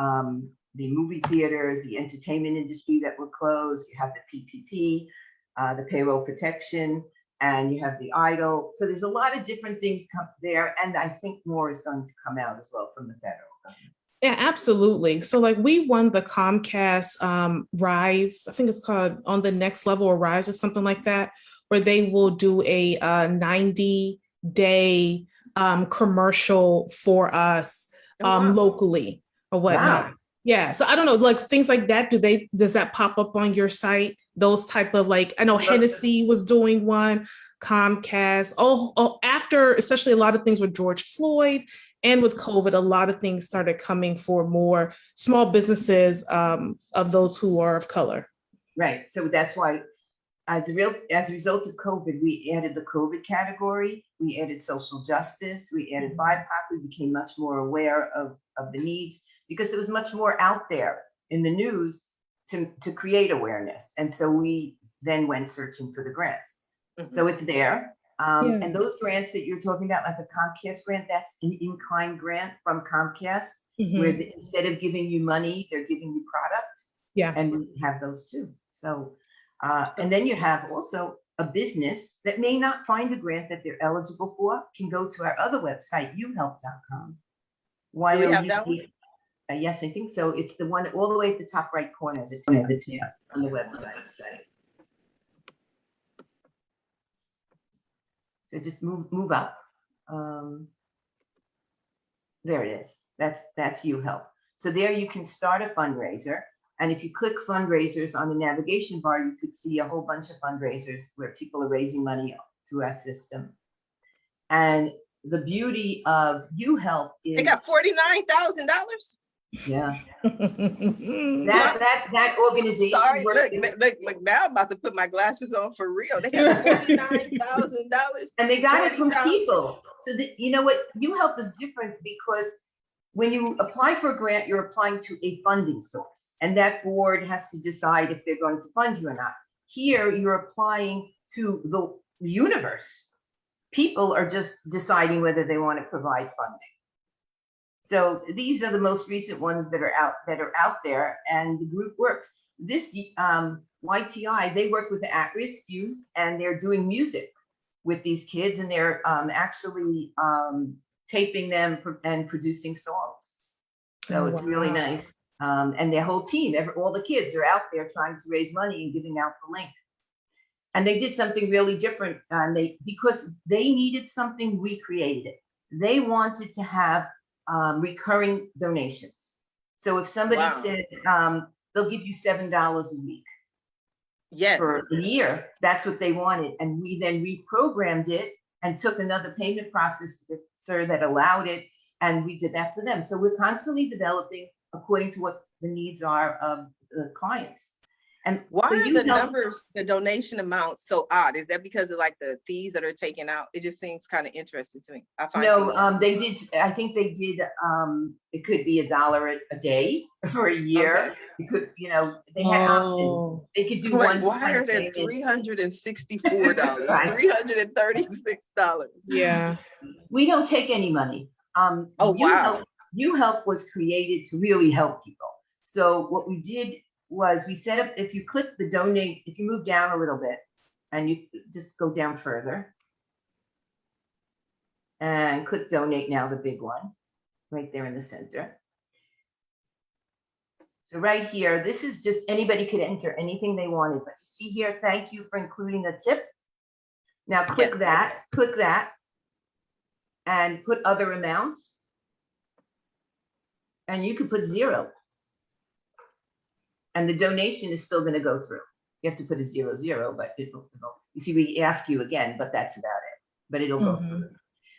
Speaker 3: the movie theaters, the entertainment industry that were closed. You have the PPP. The payroll protection, and you have the idol. So there's a lot of different things come there. And I think more is going to come out as well from the federal government.
Speaker 2: Yeah, absolutely. So like we won the Comcast Rise, I think it's called On the Next Level or Rise or something like that, where they will do a 90-day commercial for us locally or whatnot.
Speaker 3: Wow.
Speaker 2: Yeah. So I don't know, like things like that. Does that pop up on your site? Those type of like, I know Hennessy was doing one, Comcast. Oh, after especially a lot of things with George Floyd and with COVID, a lot of things started coming for more small businesses of those who are of color.
Speaker 3: Right. So that's why, as a result of COVID, we added the COVID category. We added social justice. We added BIPOC. We became much more aware of the needs because there was much more out there in the news to create awareness. And so we then went searching for the grants. So it's there. And those grants that you're talking about, like a Comcast grant, that's an in-kind grant from Comcast, where instead of giving you money, they're giving you product.
Speaker 2: Yeah.
Speaker 3: And we have those too. So, and then you have also a business that may not find a grant that they're eligible for, can go to our other website, youhelp.com.
Speaker 1: Do we have that one?
Speaker 3: Yes, I think so. It's the one all the way at the top right corner, the tab on the website. So just move up. There it is. That's You Help. So there you can start a fundraiser. And if you click fundraisers on the navigation bar, you could see a whole bunch of fundraisers where people are raising money through our system. And the beauty of You Help is
Speaker 1: they got $49,000.
Speaker 3: Yeah. that organization.
Speaker 1: Sorry, look, now I'm about to put my glasses on for real. They got $49,000.
Speaker 3: And they got it from people. So that, you know what, You Help is different because when you apply for a grant, you're applying to a funding source, and that board has to decide if they're going to fund you or not. Here, you're applying to the universe. People are just deciding whether they want to provide funding. So these are the most recent ones that are out there, and the group works. This YTI, they work with the at-risk youth, and they're doing music with these kids, and they're actually taping them and producing songs. So it's really nice. And their whole team, all the kids are out there trying to raise money and giving out the link. And they did something really different. Because they needed something, we created it. They wanted to have recurring donations. So if somebody said they'll give you $7 a week for a year, that's what they wanted. And we then reprogrammed it and took another payment processor that allowed it, and we did that for them. So we're constantly developing according to what the needs are of the clients. And
Speaker 1: why are the numbers, the donation amounts so odd? Is that because of like the fees that are taken out? It just seems kind of interesting to me. I find
Speaker 3: they did. I think they did. It could be $1 a day for a year. Okay. It could, they had options. They could do one.
Speaker 1: Why are there $364? $336.
Speaker 2: Yeah.
Speaker 3: We don't take any money. You Help was created to really help people. So what we did was we set up, if you click the donate, if you move down a little bit and you just go down further and click donate now, the big one right there in the center. So right here, this is just anybody could enter anything they wanted, but you see here, thank you for including a tip. Now click that and put other amounts, and you could put 0. And the donation is still going to go through. You have to put a 00, but it'll you see, we ask you again, but that's about it. But it'll go through.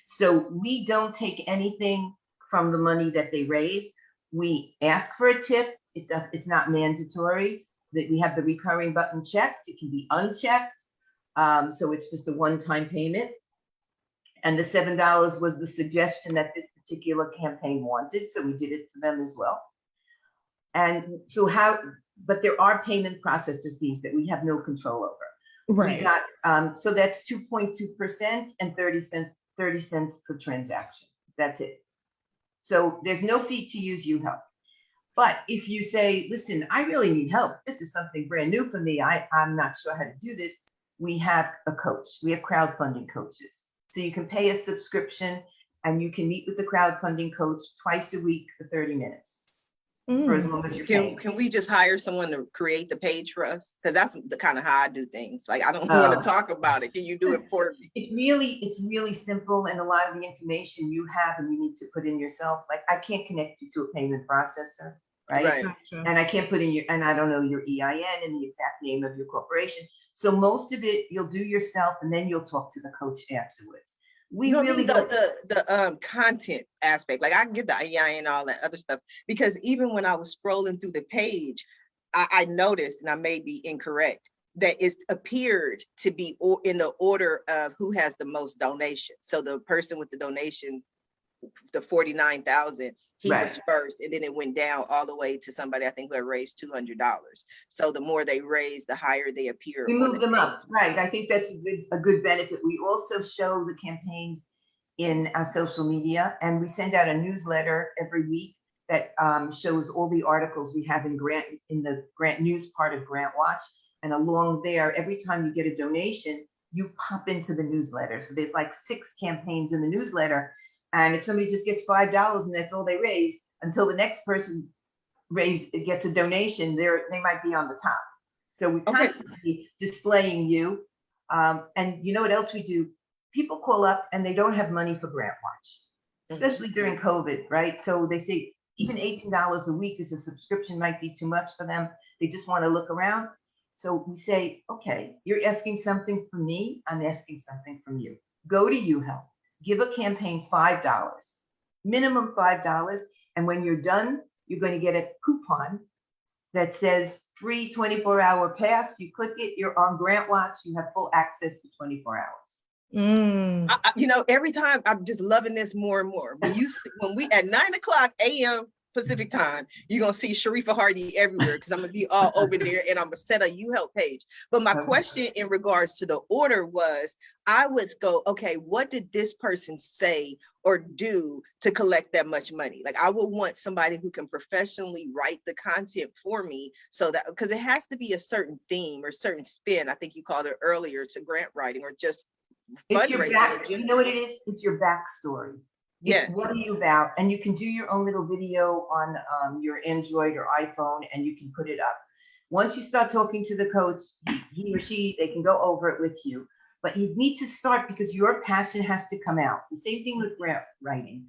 Speaker 3: So we don't take anything from the money that they raise. We ask for a tip. It's not mandatory. That we have the recurring button checked. It can be unchecked. So it's just a one-time payment. And the $7 was the suggestion that this particular campaign wanted. So we did it for them as well. And so but there are payment processor fees that we have no control over.
Speaker 2: Right.
Speaker 3: We got, so that's 2.2% and 30 cents per transaction. That's it. So there's no fee to use You Help. But if you say, listen, I really need help. This is something brand new for me. I'm not sure how to do this. we have a coach. We have crowdfunding coaches. So you can pay a subscription and you can meet with the crowdfunding coach twice a week for 30 minutes. For as long as you're paying.
Speaker 1: Can we just hire someone to create the page for us? Because that's the kind of how I do things. Like, I don't want to talk about it. Can you do it for me?
Speaker 3: It's really simple, and a lot of the information you have and you need to put in yourself. Like, I can't connect you to a payment processor, right? And I can't put in and I don't know your EIN and the exact name of your corporation. So most of it you'll do yourself, and then you'll talk to the coach afterwards.
Speaker 1: The content aspect, like I can get the EIN and all that other stuff, because even when I was scrolling through the page, I noticed, and I may be incorrect, that it appeared to be in the order of who has the most donation. So the person with the donation, the 49,000, he was first, and then it went down all the way to somebody I think who had raised $200. So the more they raise, the higher they appear.
Speaker 3: We move them up, right? I think that's a good benefit. We also show the campaigns in our social media, and we send out a newsletter every week that shows all the articles we have in the grant news part of Grantwatch. And along there, every time you get a donation, you pop into the newsletter. So there's like 6 campaigns in the newsletter. And if somebody just gets $5 and that's all they raise, until the next person gets a donation, they might be on the top. So we're constantly displaying you. And you know what else we do? People call up and they don't have money for Grantwatch, especially during COVID, right? So they say even $18 a week as a subscription might be too much for them. They just want to look around. So we say, okay, you're asking something from me, I'm asking something from you. Go to UHelp. Give a campaign $5, minimum $5. And when you're done, you're going to get a coupon that says free 24-hour pass. You click it, you're on Grantwatch, you have full access for 24 hours.
Speaker 1: Every time I'm just loving this more and more. When we at 9:00 a.m. Pacific time, you're going to see Sharifah Hardie everywhere, because I'm going to be all over there, and I'm going to set a UHelp page. But my question in regards to the order was, I would go, okay, what did this person say or do to collect that much money? Like, I would want somebody who can professionally write the content for me, so that, because it has to be a certain theme or certain spin, I think you called it earlier, to grant writing or just fundraising.
Speaker 3: You know what it is? It's your backstory. Yes. What are you about? And you can do your own little video on your Android or iPhone, and you can put it up. Once you start talking to the coach, he or she, they can go over it with you. But you need to start, because your passion has to come out. The same thing with grant writing.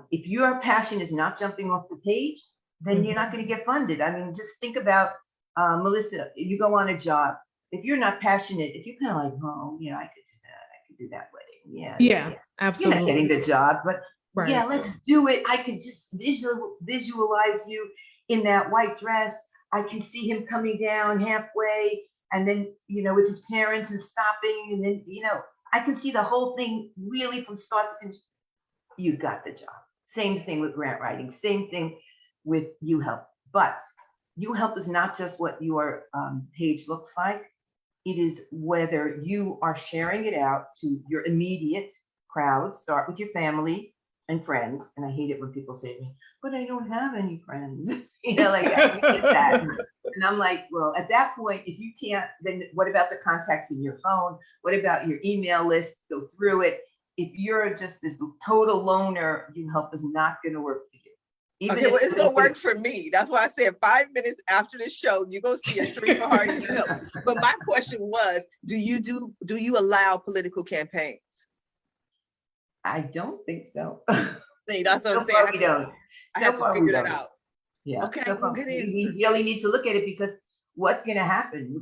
Speaker 3: If your passion is not jumping off the page, then you're not going to get funded. I mean, just think about Melissa. If you go on a job, if you're not passionate, if you're kind of like, oh, yeah, I could do that wedding. Yeah,
Speaker 2: absolutely.
Speaker 3: You're not getting the job, but yeah, let's do it. I could just visualize you in that white dress. I can see him coming down halfway, and then, with his parents and stopping. And then, I can see the whole thing really from start to finish. You got the job. Same thing with grant writing. Same thing with UHelp. But UHelp is not just what your page looks like. It is whether you are sharing it out to your immediate crowd. Start with your family and friends. And I hate it when people say to me, but I don't have any friends. I get that. And I'm like, well, at that point, if you can't, then what about the contacts in your phone? What about your email list? Go through it. If you're just this total loner, UHelp is not going to work for you.
Speaker 1: It's gonna work for me. That's why I said 5 minutes after the show, you're gonna see a Sharifah Hardie UHelp. But my question was, do you allow political campaigns?
Speaker 3: I don't think so.
Speaker 1: See, that's what I'm saying.
Speaker 3: We don't.
Speaker 1: I have to figure that out.
Speaker 3: Yeah.
Speaker 1: Okay.
Speaker 3: We really need to look at it, because what's gonna happen?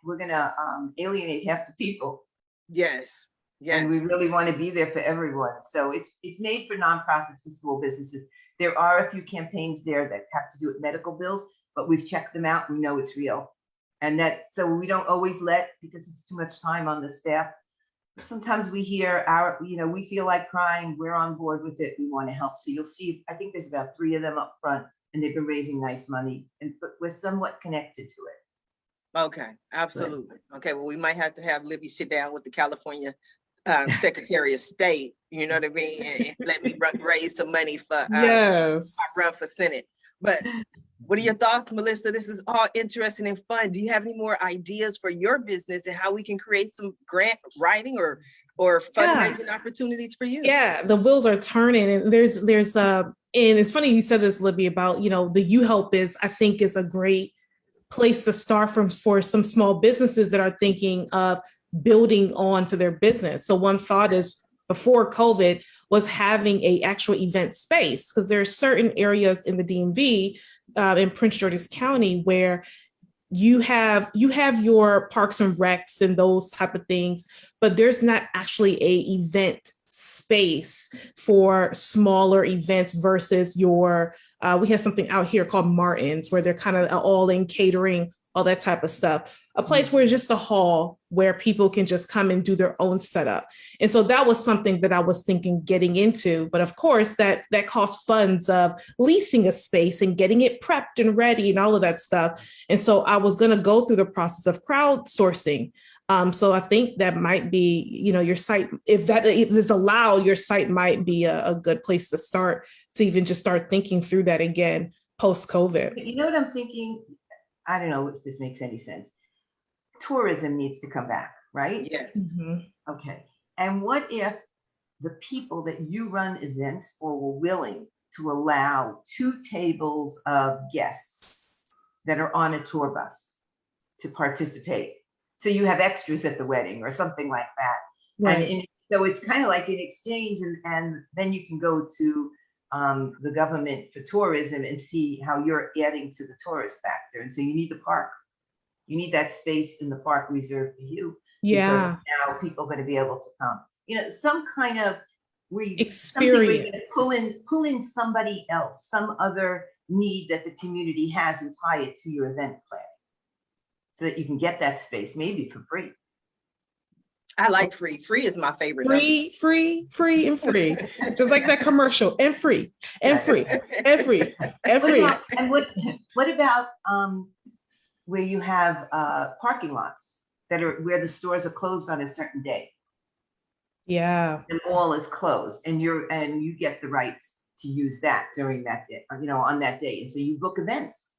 Speaker 3: We're gonna alienate half the people.
Speaker 1: Yes.
Speaker 3: And we really want to be there for everyone. So it's made for nonprofits and small businesses. There are a few campaigns there that have to do with medical bills, but we've checked them out. We know it's real. And so we don't always because it's too much time on the staff. But sometimes we hear we feel like crying. We're on board with it. We want to help. So you'll see, I think there's about 3 of them up front, and they've been raising nice money, but we're somewhat connected to it.
Speaker 1: Okay, absolutely. Right. Okay, well, we might have to have Libby sit down with the California Secretary of State, you know what I mean, and let me raise some money for my run for Senate. But What are your thoughts, Melissa? This is all interesting and fun. Do you have any more ideas for your business and how we can create some grant writing or fundraising opportunities for you?
Speaker 2: Yeah, the wheels are turning, and and it's funny you said this, Libby, about the U Help I think is a great place to start from for some small businesses that are thinking of building on to their business. So one thought is before COVID was having a actual event space, because there are certain areas in the DMV in Prince George's County where you have your parks and recs and those type of things, but there's not actually a event space for smaller events versus your we have something out here called Martin's, where they're kind of all in catering, all that type of stuff. A place where it's just a hall where people can just come and do their own setup. And so that was something that I was thinking getting into. But of course, that costs funds of leasing a space and getting it prepped and ready and all of that stuff. And so I was going to go through the process of crowdsourcing. So I think that might be, your site, if that is allowed, your site might be a good place to start, to even just start thinking through that again, post-COVID.
Speaker 3: You know what I'm thinking? I don't know if this makes any sense. Tourism needs to come back, right?
Speaker 1: Yes.
Speaker 2: Mm-hmm.
Speaker 3: Okay. And what if the people that you run events for were willing to allow 2 tables of guests that are on a tour bus to participate? So you have extras at the wedding or something like that.
Speaker 2: Right.
Speaker 3: And so it's kind of like an exchange, and then you can go to the government for tourism and see how you're adding to the tourist factor. And so you need the park. You need that space in the park reserved for you.
Speaker 2: Yeah.
Speaker 3: Because now people are going to be able to come. Some kind of
Speaker 2: Experience.
Speaker 3: Pull in somebody else, some other need that the community has, and tie it to your event plan, so that you can get that space maybe for free.
Speaker 1: I like free. Free is my favorite.
Speaker 2: Free, and free. Just like that commercial. And free, and free, and free, and free.
Speaker 3: What about where you have parking lots that are where the stores are closed on a certain day?
Speaker 2: Yeah.
Speaker 3: The mall is closed, and you get the rights to use that during that day, on that day. And so you book events.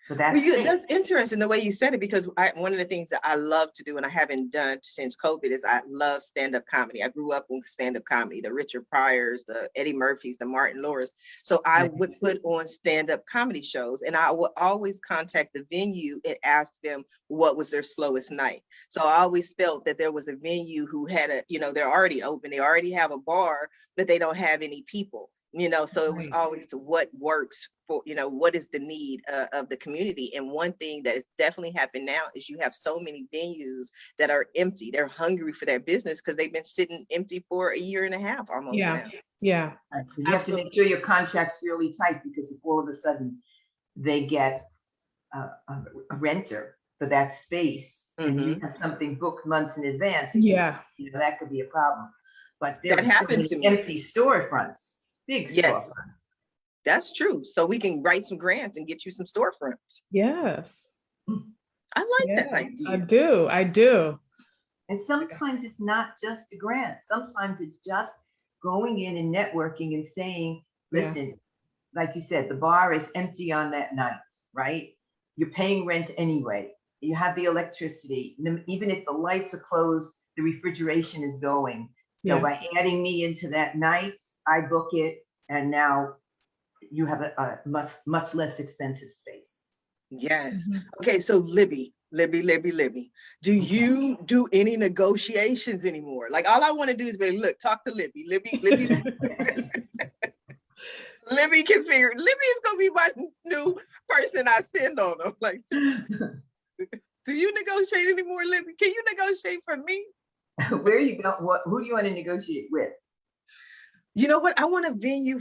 Speaker 3: So
Speaker 1: that's interesting the way you said it, because one of the things that I love to do, and I haven't done since COVID, is I love stand-up comedy. I grew up with stand-up comedy, the Richard Pryors, the Eddie Murphys, the Martin Lawrence. So I would put on stand-up comedy shows, and I would always contact the venue and ask them what was their slowest night. So I always felt that there was a venue who had they're already open, they already have a bar, but they don't have any people. So it was always to what works for, what is the need of the community. And one thing that is definitely happened now is you have so many venues that are empty. They're hungry for their business because they've been sitting empty for a year and a half almost now.
Speaker 2: Yeah.
Speaker 3: You have to make sure your contract's really tight, because if all of a sudden they get a renter for that space, and you have something booked months in advance, that could be a problem. But there happens to empty storefronts. Big storefronts.
Speaker 1: That's true. So we can write some grants and get you some storefronts.
Speaker 2: Yes.
Speaker 1: I like that
Speaker 2: idea. I do.
Speaker 3: And sometimes it's not just a grant. Sometimes it's just going in and networking and saying, listen, like you said, the bar is empty on that night, right? You're paying rent anyway. You have the electricity. Even if the lights are closed, the refrigeration is going. So by adding me into that night, I book it, and now you have a much less expensive space.
Speaker 1: Yes. Okay, so Libby, do you do any negotiations anymore? Like, all I want to do is be, look, talk to Libby. Libby can figure. Libby is gonna be my new person I send on them. Like, do you negotiate anymore, Libby? Can you negotiate for me?
Speaker 3: Where you go? Who do you want to negotiate with?
Speaker 1: You know what? I want a venue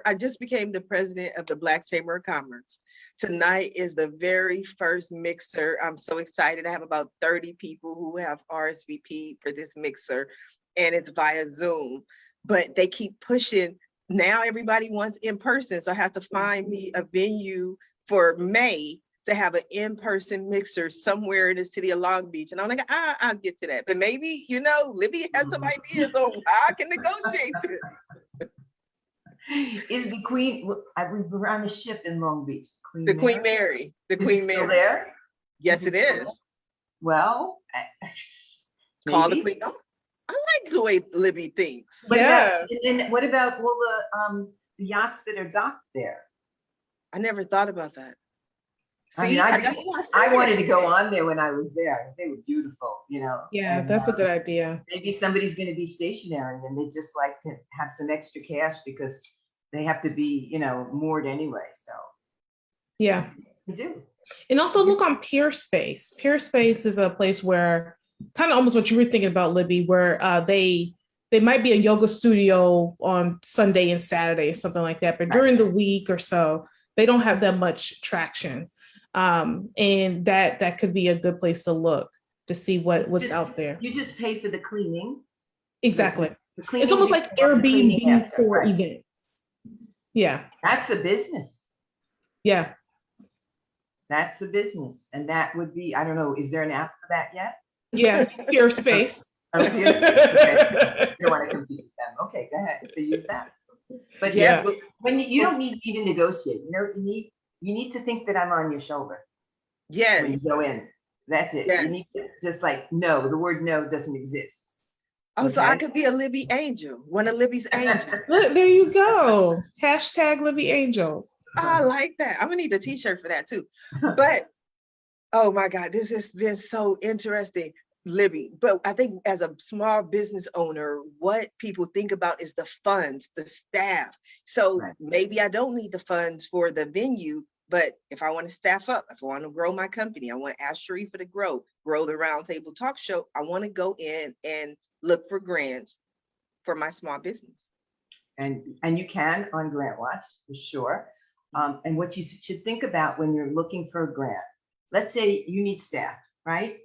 Speaker 1: I just became the president of the Black Chamber of Commerce. Tonight is the very first mixer. I'm so excited. I have about 30 people who have RSVP for this mixer, and it's via Zoom. But they keep pushing. Now everybody wants in person. So I have to find me a venue for May to have an in-person mixer somewhere in the city of Long Beach. And I'm like, I'll get to that. But maybe, Libby has some ideas on how I can negotiate this.
Speaker 3: Is the Queen, we were on a ship in Long Beach.
Speaker 1: The Queen Mary. The
Speaker 3: Is
Speaker 1: Queen
Speaker 3: it still
Speaker 1: Mary.
Speaker 3: there?
Speaker 1: Yes, it
Speaker 3: still there?
Speaker 1: is.
Speaker 3: Well,
Speaker 1: Call the
Speaker 3: maybe.
Speaker 1: Queen. Oh, I like the way Libby thinks.
Speaker 3: What
Speaker 2: Yeah.
Speaker 3: about, and what about all the yachts that are docked there?
Speaker 1: I never thought about that.
Speaker 3: I mean,
Speaker 1: See, that's why
Speaker 3: I wanted to go on there when I was there. They were beautiful, you know.
Speaker 2: Yeah,
Speaker 3: and,
Speaker 2: that's a good idea.
Speaker 3: maybe somebody's going to be stationary and they just like to have some extra cash because they have to be, you know, moored anyway. So
Speaker 2: Yeah.
Speaker 3: we do.
Speaker 2: And also look on Peerspace. Peerspace is a place where kind of almost what you were thinking about, Libby, where they might be a yoga studio on Sunday and Saturday or something like that, but during the week or so, they don't have that much traction. And that could be a good place to look to see what's out there.
Speaker 3: You just pay for the cleaning.
Speaker 2: Exactly.
Speaker 3: The cleaning,
Speaker 2: It's almost like Airbnb for event. Yeah.
Speaker 3: That's a business.
Speaker 2: Yeah.
Speaker 3: That's a business. And that would be, I don't know, is there an app for that yet?
Speaker 2: Yeah. Peerspace.
Speaker 3: Okay. Okay. You don't want to compete with them. Okay, go ahead. So use that. But
Speaker 1: Yeah,
Speaker 3: but when you don't need me to negotiate, you know, you need to think that I'm on your shoulder when you
Speaker 1: yes.
Speaker 3: go in. That's it.
Speaker 1: Yes.
Speaker 3: You need to just like, no, the word no doesn't exist.
Speaker 1: Oh, so I
Speaker 3: Okay?
Speaker 1: could be a Libby angel, one of Libby's angels.
Speaker 2: Look, there you go. Hashtag Libby Angel.
Speaker 1: I like that. I'm gonna need a t-shirt for that too. But oh my God, this has been so interesting, Libby. But I think as a small business owner, what people think about is the funds, the staff. So
Speaker 3: Right.
Speaker 1: maybe I don't need the funds for the venue, but if I want to staff up, if I want to grow my company, I want to ask Sharifah to grow the Roundtable Talk Show. I want to go in and look for grants for my small business.
Speaker 3: And you can on Grantwatch for sure. And what you should think about when you're looking for a grant, let's say you need staff, right?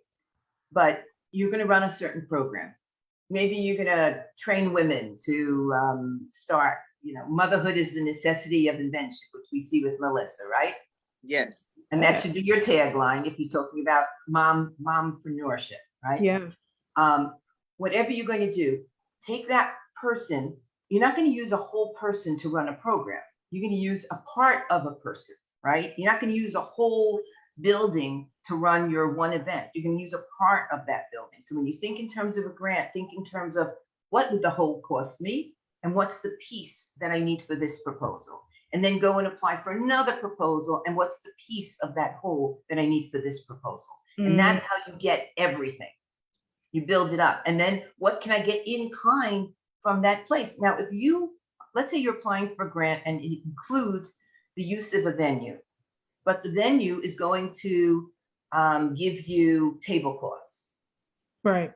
Speaker 3: But you're going to run a certain program. Maybe you're going to train women to start, you know, motherhood is the necessity of invention, which we see with Melissa, right?
Speaker 1: Yes.
Speaker 3: And that should be your tagline if you're talking about mompreneurship, right?
Speaker 2: Yeah.
Speaker 3: Whatever you're going to do, take that person. You're not going to use a whole person to run a program. You're going to use a part of a person, right? You're not going to use a whole building to run your one event. You're going to use a part of that building. So when you think in terms of a grant, think in terms of what would the whole cost me and what's the piece that I need for this proposal? And then go and apply for another proposal and what's the piece of that whole that I need for this proposal? And that's how you get everything. You build it up. And then what can I get in kind from that place? Now, if you, let's say you're applying for a grant and it includes the use of a venue, but the venue is going to give you tablecloths.
Speaker 2: Right.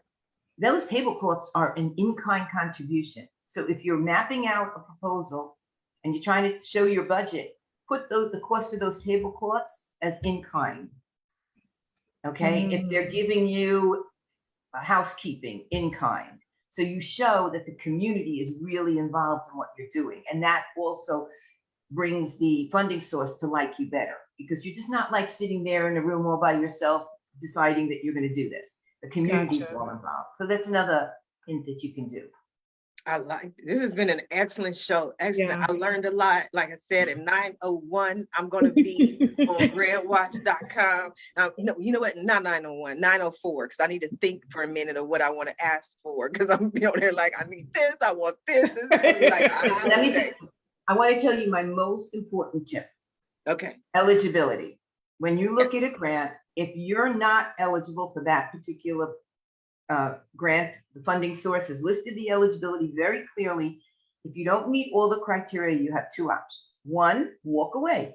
Speaker 3: Those tablecloths are an in-kind contribution. So if you're mapping out a proposal and you're trying to show your budget, put the cost of those tablecloths as in-kind. Okay, if they're giving you housekeeping in-kind. So you show that the community is really involved in what you're doing. And that also brings the funding source to like you better, because you're just not like sitting there in a room all by yourself deciding that you're going to do this. The community is all involved. So that's another hint that you can do.
Speaker 1: I like this. Has been an excellent show. Excellent.
Speaker 2: Yeah.
Speaker 1: I learned a lot. Like I said, at 9:01, I'm going to be on grantwatch.com. No, you know what? Not 9:01, 9:04, because I need to think for a minute of what I want to ask for. Because I'm be on there like, I need this, I want this.
Speaker 3: I want to tell you my most important tip.
Speaker 1: Okay.
Speaker 3: Eligibility. When you look at a grant, if you're not eligible for that particular grant, the funding source is listed the eligibility very clearly. If you don't meet all the criteria, you have two options. One, walk away.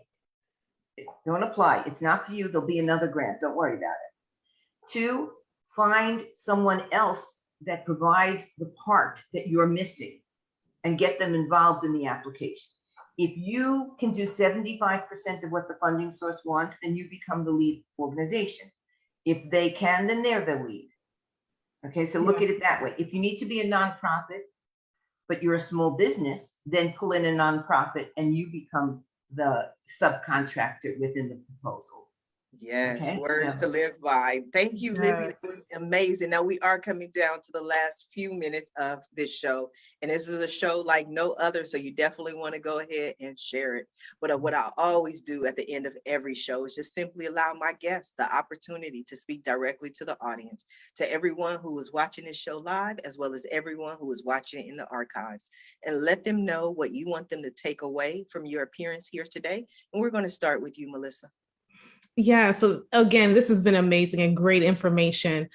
Speaker 3: Don't apply. It's not for you. There'll be another grant. Don't worry about it. Two, find someone else that provides the part that you're missing and get them involved in the application. If you can do 75% of what the funding source wants, then you become the lead organization. If they can, then they're the lead. Okay, so look at it that way. If you need to be a nonprofit, but you're a small business, then pull in a nonprofit and you become the subcontractor within the proposal.
Speaker 1: Yes,
Speaker 3: Okay,
Speaker 1: words
Speaker 3: so
Speaker 1: to live by. Thank you, Libby. That was
Speaker 2: Yes.
Speaker 1: amazing. Now we are coming down to the last few minutes of this show, and this is a show like no other. So you definitely want to go ahead and share it. But what I always do at the end of every show is just simply allow my guests the opportunity to speak directly to the audience, to everyone who is watching this show live, as well as everyone who is watching it in the archives, and let them know what you want them to take away from your appearance here today. And we're going to start with you, Melissa.
Speaker 2: Yeah, so again, this has been amazing and great information.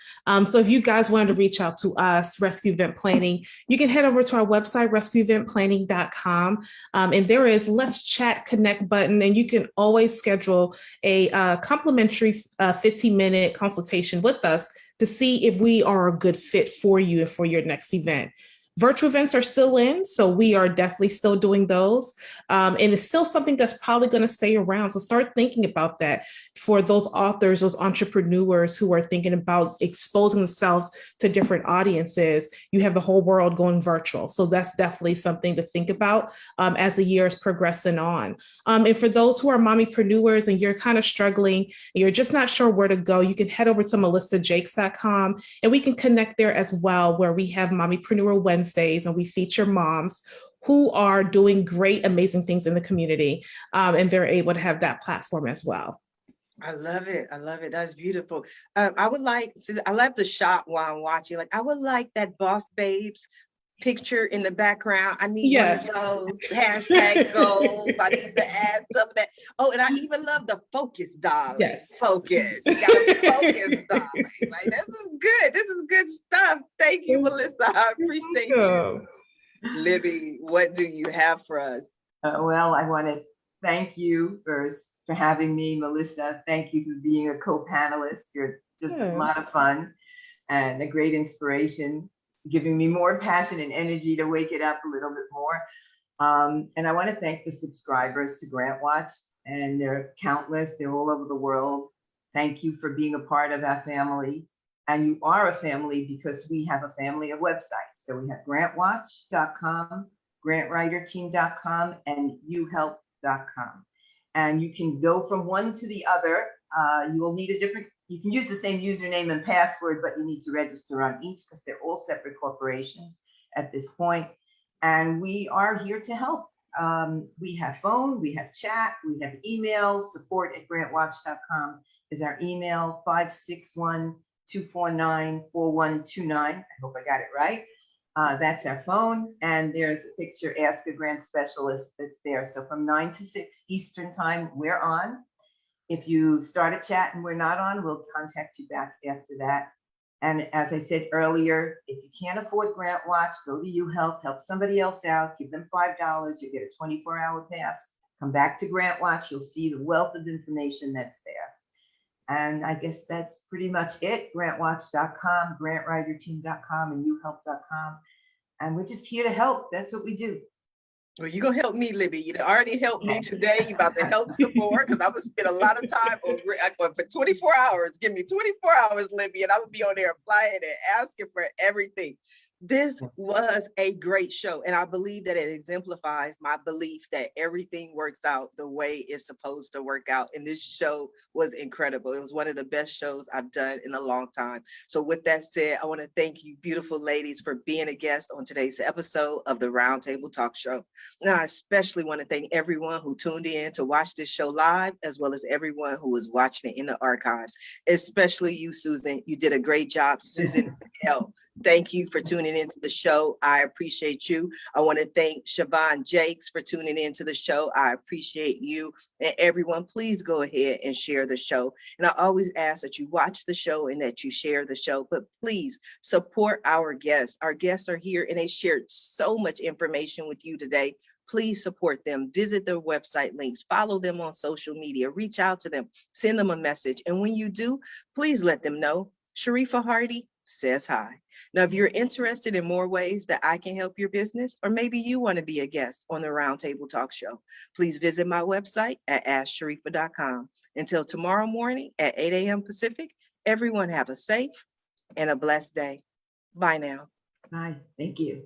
Speaker 2: So if you guys wanted to reach out to us, Rescue Event Planning, you can head over to our website, rescueeventplanning.com. And there is Let's Chat Connect button, and you can always schedule a complimentary 15-minute consultation with us to see if we are a good fit for you and for your next event. Virtual events are still in, so we are definitely still doing those. And it's still something that's probably going to stay around. So start thinking about that for those authors, those entrepreneurs who are thinking about exposing themselves to different audiences. You have the whole world going virtual. So that's definitely something to think about as the year is progressing on. And for those who are mommypreneurs and you're kind of struggling, and you're just not sure where to go, you can head over to melissajakes.com and we can connect there as well, where we have Mommypreneur Wednesdays and we feature moms who are doing great, amazing things in the community. And they're able to have that platform as well.
Speaker 1: I love it. I love it. That's beautiful. I would like to, I love the shot while I'm watching. Like, I would like that Boss Babes picture in the background. I need one of those hashtag goals. I need to add some of that. Oh, and I even love the focus, darling.
Speaker 2: Yes.
Speaker 1: Focus. You gotta focus, darling. Like, this is good. This is good stuff. Thank you, Melissa. I appreciate you. Libby, what do you have for us?
Speaker 3: well, I want to thank you first for having me, Melissa. Thank you for being a co-panelist. You're just a lot of fun and a great inspiration, giving me more passion and energy to wake it up a little bit more. And I want to thank the subscribers to Grantwatch, and they're countless. They're all over the world. Thank you for being a part of our family. And you are a family because we have a family of websites. So we have grantwatch.com, grantwriterteam.com, and youhelp.com. And you can go from one to the other. You will need a different, you can use the same username and password, but you need to register on each because they're all separate corporations at this point. And we are here to help. We have phone, we have chat, we have email. support@grantwatch.com is our email, 561-249-4129. I hope I got it right. That's our phone. And there's a picture, Ask a Grant Specialist, that's there. So from 9 to 6 Eastern time, we're on. If you start a chat and we're not on, we'll contact you back after that. And as I said earlier, if you can't afford Grantwatch, go to YouHelp, help somebody else out, give them $5, you get a 24-hour pass. Come back to Grantwatch, you'll see the wealth of information that's there. And I guess that's pretty much it. Grantwatch.com, grantwriterteam.com, and youhelp.com. And we're just here to help. That's what we do.
Speaker 1: Well, you're going to help me, Libby. You already helped me today. You're about to help some more because I'm going to spend a lot of time over for 24 hours. Give me 24 hours, Libby, and I would be on there applying and asking for everything. This was a great show, and I believe that it exemplifies my belief that everything works out the way it's supposed to work out. And this show was incredible. It was one of the best shows I've done in a long time. So with that said, I want to thank you, beautiful ladies, for being a guest on today's episode of the Roundtable Talk Show. And I especially want to thank everyone who tuned in to watch this show live, as well as everyone who is watching it in the archives, especially you, Susan. You did a great job, Susan L. Thank you for tuning into the show. I appreciate you. I want to thank Siobhan Jakes for tuning into the show. I appreciate you. And everyone, please go ahead and share the show. And I always ask that you watch the show and that you share the show, but please support our guests. Our guests are here and they shared so much information with you today. Please support them. Visit their website links, follow them on social media, reach out to them, send them a message. And when you do, please let them know Sharifah Hardie says hi. Now, if you're interested in more ways that I can help your business, or maybe you want to be a guest on the Roundtable Talk Show, please visit my website at AskSharifah.com. Until tomorrow morning at 8 a.m. Pacific, everyone have a safe and a blessed day. Bye now.
Speaker 3: Bye. Thank you.